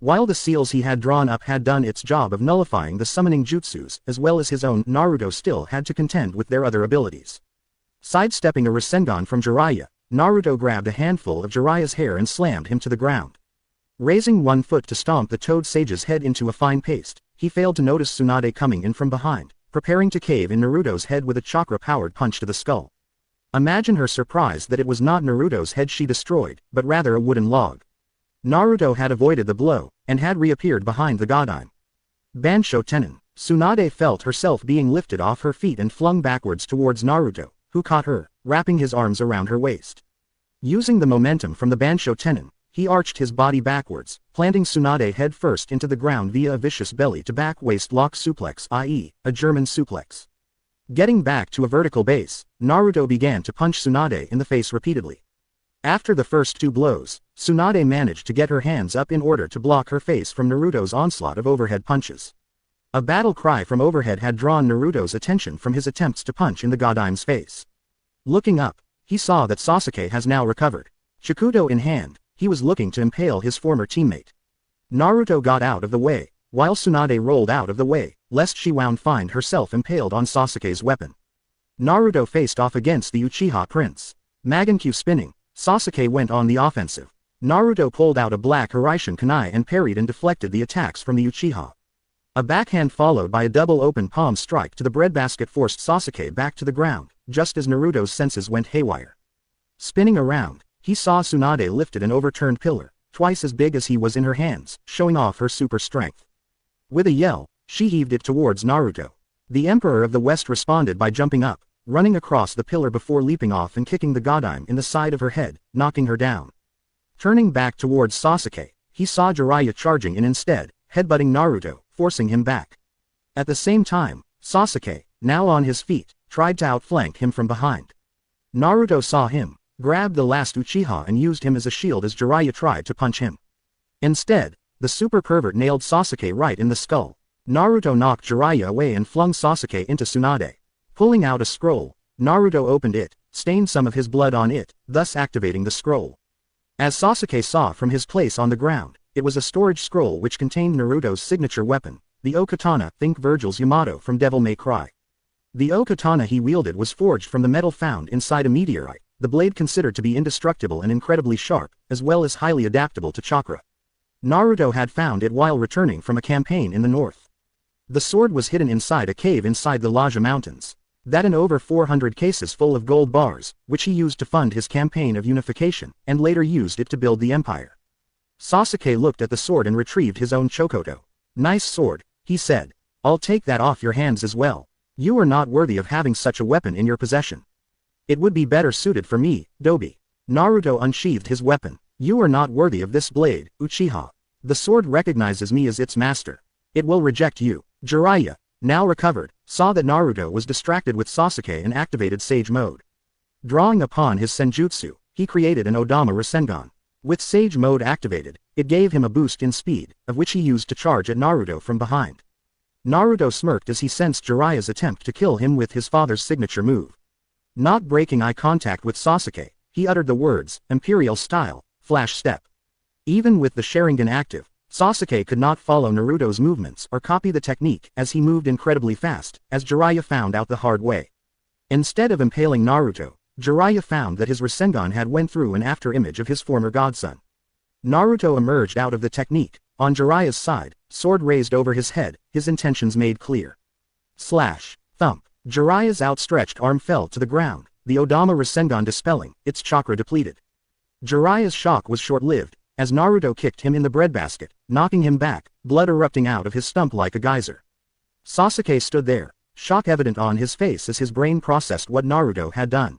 While the seals he had drawn up had done its job of nullifying the summoning jutsus, as well as his own, Naruto still had to contend with their other abilities. Sidestepping a Rasengan from Jiraiya, Naruto grabbed a handful of Jiraiya's hair and slammed him to the ground. Raising one foot to stomp the Toad Sage's head into a fine paste, he failed to notice Tsunade coming in from behind, preparing to cave in Naruto's head with a chakra-powered punch to the skull. Imagine her surprise that it was not Naruto's head she destroyed, but rather a wooden log. Naruto had avoided the blow, and had reappeared behind the Godime. Bansho Tenin. Tsunade felt herself being lifted off her feet and flung backwards towards Naruto, who caught her, wrapping his arms around her waist. Using the momentum from the Bansho Tenin, he arched his body backwards, planting Tsunade head first into the ground via a vicious belly-to-back waist lock suplex, i.e., a German suplex. Getting back to a vertical base, Naruto began to punch Tsunade in the face repeatedly. After the first 2 blows, Tsunade managed to get her hands up in order to block her face from Naruto's onslaught of overhead punches. A battle cry from overhead had drawn Naruto's attention from his attempts to punch in the Godime's face. Looking up, he saw that Sasuke has now recovered. Chikudo in hand, he was looking to impale his former teammate. Naruto got out of the way, while Tsunade rolled out of the way, lest she would find herself impaled on Sasuke's weapon. Naruto faced off against the Uchiha prince. Magenkyu spinning, Sasuke went on the offensive. Naruto pulled out a black Hiraishin kunai and parried and deflected the attacks from the Uchiha. A backhand followed by a double open palm strike to the breadbasket forced Sasuke back to the ground, just as Naruto's senses went haywire. Spinning around, he saw Tsunade lifted an overturned pillar, twice as big as he was in her hands, showing off her super strength. With a yell, she heaved it towards Naruto. The Emperor of the West responded by jumping up, running across the pillar before leaping off and kicking the Godime in the side of her head, knocking her down. Turning back towards Sasuke, he saw Jiraiya charging in instead, headbutting Naruto, forcing him back. At the same time, Sasuke, now on his feet, tried to outflank him from behind. Naruto saw him, grabbed the last Uchiha and used him as a shield as Jiraiya tried to punch him. Instead, the super pervert nailed Sasuke right in the skull. Naruto knocked Jiraiya away and flung Sasuke into Tsunade. Pulling out a scroll, Naruto opened it, stained some of his blood on it, thus activating the scroll. As Sasuke saw from his place on the ground, it was a storage scroll which contained Naruto's signature weapon, the O-Katana, think Virgil's Yamato from Devil May Cry. The O-Katana he wielded was forged from the metal found inside a meteorite, the blade considered to be indestructible and incredibly sharp, as well as highly adaptable to chakra. Naruto had found it while returning from a campaign in the north. The sword was hidden inside a cave inside the Laja Mountains. That and over 400 cases full of gold bars, which he used to fund his campaign of unification, and later used it to build the empire. Sasuke looked at the sword and retrieved his own chokoto. Nice sword, he said. I'll take that off your hands as well. You are not worthy of having such a weapon in your possession. It would be better suited for me, Dobi. Naruto unsheathed his weapon. You are not worthy of this blade, Uchiha. The sword recognizes me as its master. It will reject you. Jiraiya, now recovered, saw that Naruto was distracted with Sasuke and activated Sage Mode. Drawing upon his Senjutsu, he created an Odama Rasengan. With Sage Mode activated, it gave him a boost in speed, of which he used to charge at Naruto from behind. Naruto smirked as he sensed Jiraiya's attempt to kill him with his father's signature move. Not breaking eye contact with Sasuke, he uttered the words, Imperial Style, Flash Step. Even with the Sharingan active, Sasuke could not follow Naruto's movements or copy the technique as he moved incredibly fast, as Jiraiya found out the hard way. Instead of impaling Naruto, Jiraiya found that his Rasengan had went through an after-image of his former godson. Naruto emerged out of the technique, on Jiraiya's side, sword raised over his head, his intentions made clear. Slash. Thump. Jiraiya's outstretched arm fell to the ground, the Odama Rasengan dispelling, its chakra depleted. Jiraiya's shock was short-lived, as Naruto kicked him in the breadbasket, knocking him back, blood erupting out of his stump like a geyser. Sasuke stood there, shock evident on his face as his brain processed what Naruto had done.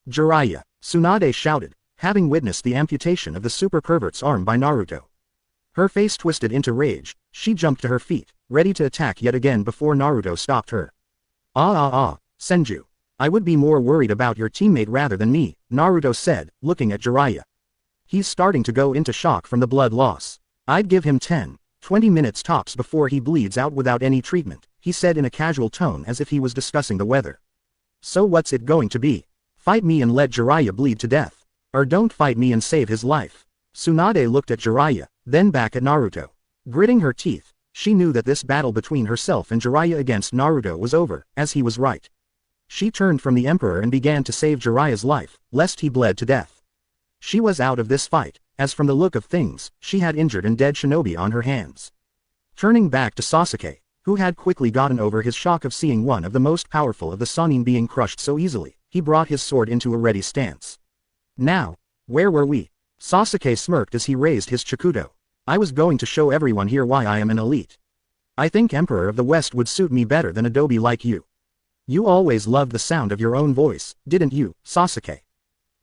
Jiraiya, Tsunade shouted, having witnessed the amputation of the super pervert's arm by Naruto. Her face twisted into rage, she jumped to her feet, ready to attack yet again before Naruto stopped her. Senju. I would be more worried about your teammate rather than me, Naruto said, looking at Jiraiya. He's starting to go into shock from the blood loss. I'd give him 10, 20 minutes tops before he bleeds out without any treatment, he said in a casual tone as if he was discussing the weather. So what's it going to be? Fight me and let Jiraiya bleed to death. Or don't fight me and save his life. Tsunade looked at Jiraiya, then back at Naruto. Gritting her teeth, she knew that this battle between herself and Jiraiya against Naruto was over, as he was right. She turned from the Emperor and began to save Jiraiya's life, lest he bled to death. She was out of this fight, as from the look of things, she had injured and dead shinobi on her hands. Turning back to Sasuke, who had quickly gotten over his shock of seeing one of the most powerful of the Sannin being crushed so easily, he brought his sword into a ready stance. Now, where were we? Sasuke smirked as he raised his Chikudo. I was going to show everyone here why I am an elite. I think Emperor of the West would suit me better than a dobi like you. You always loved the sound of your own voice, didn't you, Sasuke?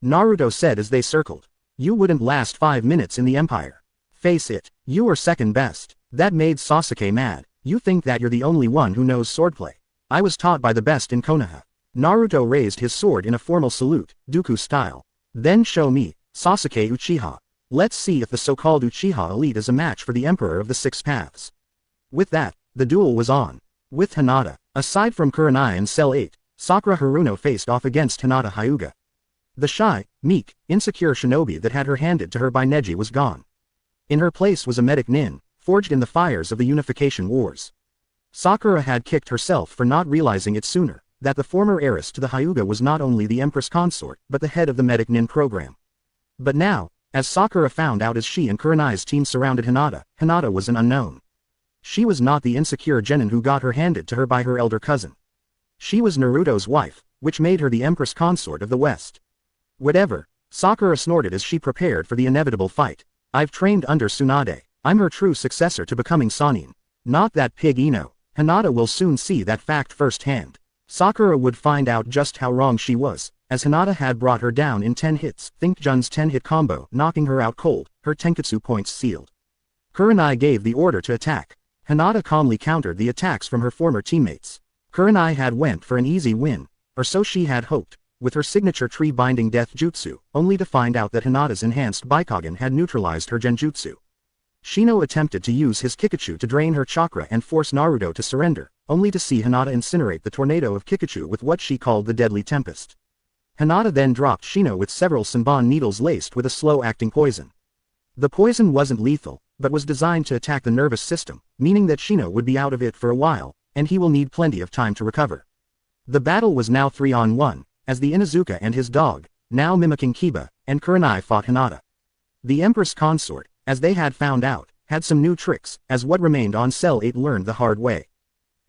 Naruto said as they circled. You wouldn't last 5 minutes in the Empire. Face it, you were second best. That made Sasuke mad. You think that you're the only one who knows swordplay. I was taught by the best in Konoha. Naruto raised his sword in a formal salute, Dooku style. Then show me, Sasuke Uchiha. Let's see if the so-called Uchiha elite is a match for the Emperor of the Six Paths. With that, the duel was on. With Hinata, aside from Kurenai and Cell 8, Sakura Haruno faced off against Hinata Hyuga. The shy, meek, insecure shinobi that had her handed to her by Neji was gone. In her place was a medic nin, forged in the fires of the Unification Wars. Sakura had kicked herself for not realizing it sooner, that the former heiress to the Hyuga was not only the Empress consort but the head of the medic nin program. But now, as Sakura found out as she and Kurenai's team surrounded Hinata, Hinata was an unknown. She was not the insecure genin who got her handed to her by her elder cousin. She was Naruto's wife, which made her the Empress consort of the West. Whatever, Sakura snorted as she prepared for the inevitable fight. I've trained under Tsunade. I'm her true successor to becoming Sannin. Not that pig Ino. Hinata will soon see that fact firsthand. Sakura would find out just how wrong she was, as Hinata had brought her down in 10 hits, think Jun's 10-hit combo, knocking her out cold, her Tenketsu points sealed. Kurenai gave the order to attack. Hinata calmly countered the attacks from her former teammates. Kurenai had went for an easy win, or so she had hoped, with her signature tree-binding death jutsu, only to find out that Hinata's enhanced Bikogen had neutralized her genjutsu. Shino attempted to use his Kikachu to drain her chakra and force Naruto to surrender, only to see Hinata incinerate the tornado of Kikachu with what she called the Deadly Tempest. Hinata then dropped Shino with several Senbon needles laced with a slow-acting poison. The poison wasn't lethal, but was designed to attack the nervous system, meaning that Shino would be out of it for a while, and he will need plenty of time to recover. The battle was now 3-on-1, as the Inuzuka and his dog, now mimicking Kiba, and Kurenai fought Hinata. The Empress consort, as they had found out, had some new tricks, as what remained on Cell 8 learned the hard way.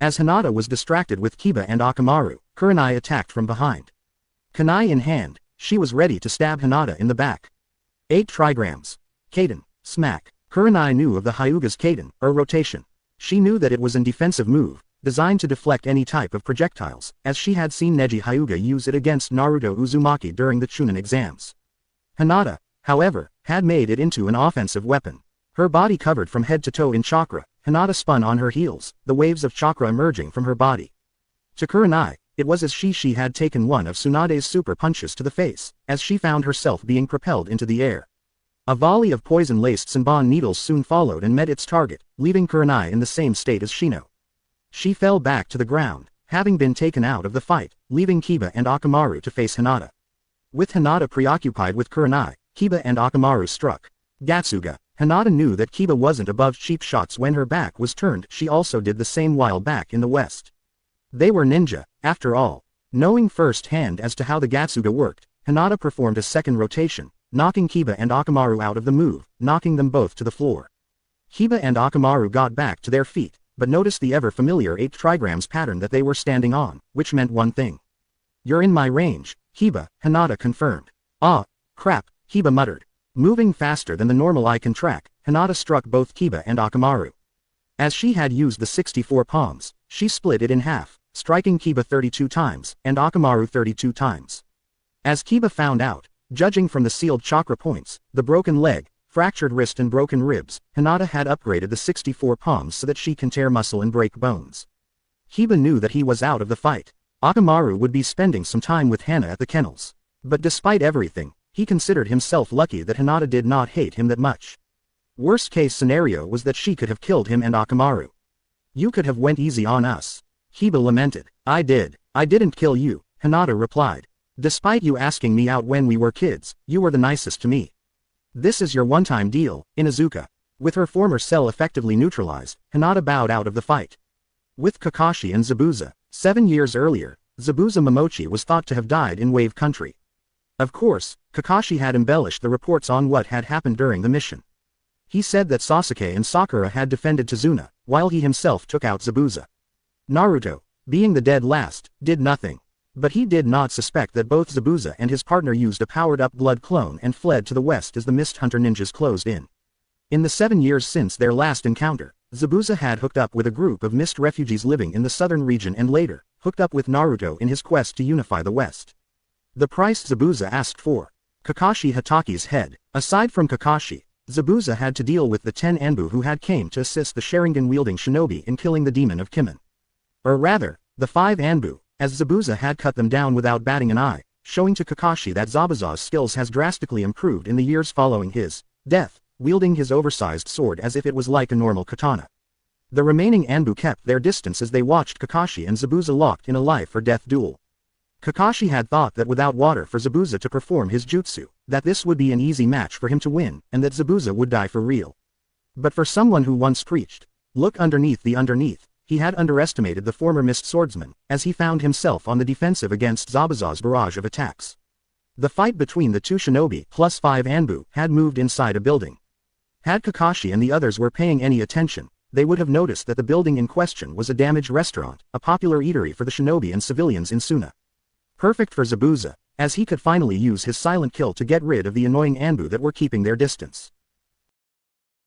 As Hinata was distracted with Kiba and Akamaru, Kurenai attacked from behind. Kunai in hand, she was ready to stab Hinata in the back. 8 trigrams. Kaden, smack. Kurenai knew of the Hyuga's Kaden, or rotation. She knew that it was an defensive move, designed to deflect any type of projectiles, as she had seen Neji Hyuga use it against Naruto Uzumaki during the Chunin exams. Hinata, however, had made it into an offensive weapon. Her body covered from head to toe in chakra, Hinata spun on her heels, the waves of chakra emerging from her body. To Kurenai, it was as she had taken one of Tsunade's super punches to the face, as she found herself being propelled into the air. A volley of poison-laced Senbon needles soon followed and met its target, leaving Kurenai in the same state as Shino. She fell back to the ground, having been taken out of the fight, leaving Kiba and Akamaru to face Hinata. With Hinata preoccupied with Kurenai, Kiba and Akamaru struck. Gatsuga. Hinata knew that Kiba wasn't above cheap shots when her back was turned. She also did the same while back in the West. They were ninja, after all. Knowing firsthand as to how the Gatsuga worked, Hinata performed a second rotation, knocking Kiba and Akamaru out of the move, knocking them both to the floor. Kiba and Akamaru got back to their feet, but noticed the ever-familiar 8 trigrams pattern that they were standing on, which meant one thing. You're in my range, Kiba, Hinata confirmed. Ah, crap, Kiba muttered. Moving faster than the normal eye can track, Hinata struck both Kiba and Akamaru. As she had used the 64 palms, she split it in half, striking Kiba 32 times, and Akamaru 32 times. As Kiba found out, judging from the sealed chakra points, the broken leg, fractured wrist and broken ribs, Hinata had upgraded the 64 palms so that she can tear muscle and break bones. Kiba knew that he was out of the fight. Akamaru would be spending some time with Hana at the kennels. But despite everything, he considered himself lucky that Hinata did not hate him that much. Worst case scenario was that she could have killed him and Akamaru. You could have went easy on us. Kiba lamented. I did. I didn't kill you, Hinata replied. Despite you asking me out when we were kids, you were the nicest to me. This is your one-time deal, Inuzuka. With her former cell effectively neutralized, Hinata bowed out of the fight. With Kakashi and Zabuza, 7 years earlier, Zabuza Momochi was thought to have died in Wave Country. Of course, Kakashi had embellished the reports on what had happened during the mission. He said that Sasuke and Sakura had defended Tazuna, while he himself took out Zabuza. Naruto, being the dead last, did nothing. But he did not suspect that both Zabuza and his partner used a powered-up blood clone and fled to the west as the Mist Hunter ninjas closed in. In the 7 years since their last encounter, Zabuza had hooked up with a group of Mist refugees living in the southern region and later, hooked up with Naruto in his quest to unify the West. The price Zabuza asked for: Kakashi Hataki's head. Aside from Kakashi, Zabuza had to deal with the 10 Anbu who had came to assist the Sharingan-wielding shinobi in killing the demon of Kimen. Or rather, the 5 Anbu, as Zabuza had cut them down without batting an eye, showing to Kakashi that Zabuza's skills has drastically improved in the years following his death, wielding his oversized sword as if it was like a normal katana. The remaining Anbu kept their distance as they watched Kakashi and Zabuza locked in a life-or-death duel. Kakashi had thought that without water for Zabuza to perform his jutsu, that this would be an easy match for him to win, and that Zabuza would die for real. But for someone who once preached, "Look underneath the underneath," he had underestimated the former mist swordsman, as he found himself on the defensive against Zabuza's barrage of attacks. The fight between the two shinobi +5 Anbu had moved inside a building. Had Kakashi and the others were paying any attention, they would have noticed that the building in question was a damaged restaurant, a popular eatery for the shinobi and civilians in Suna. Perfect for Zabuza, as he could finally use his silent kill to get rid of the annoying Anbu that were keeping their distance.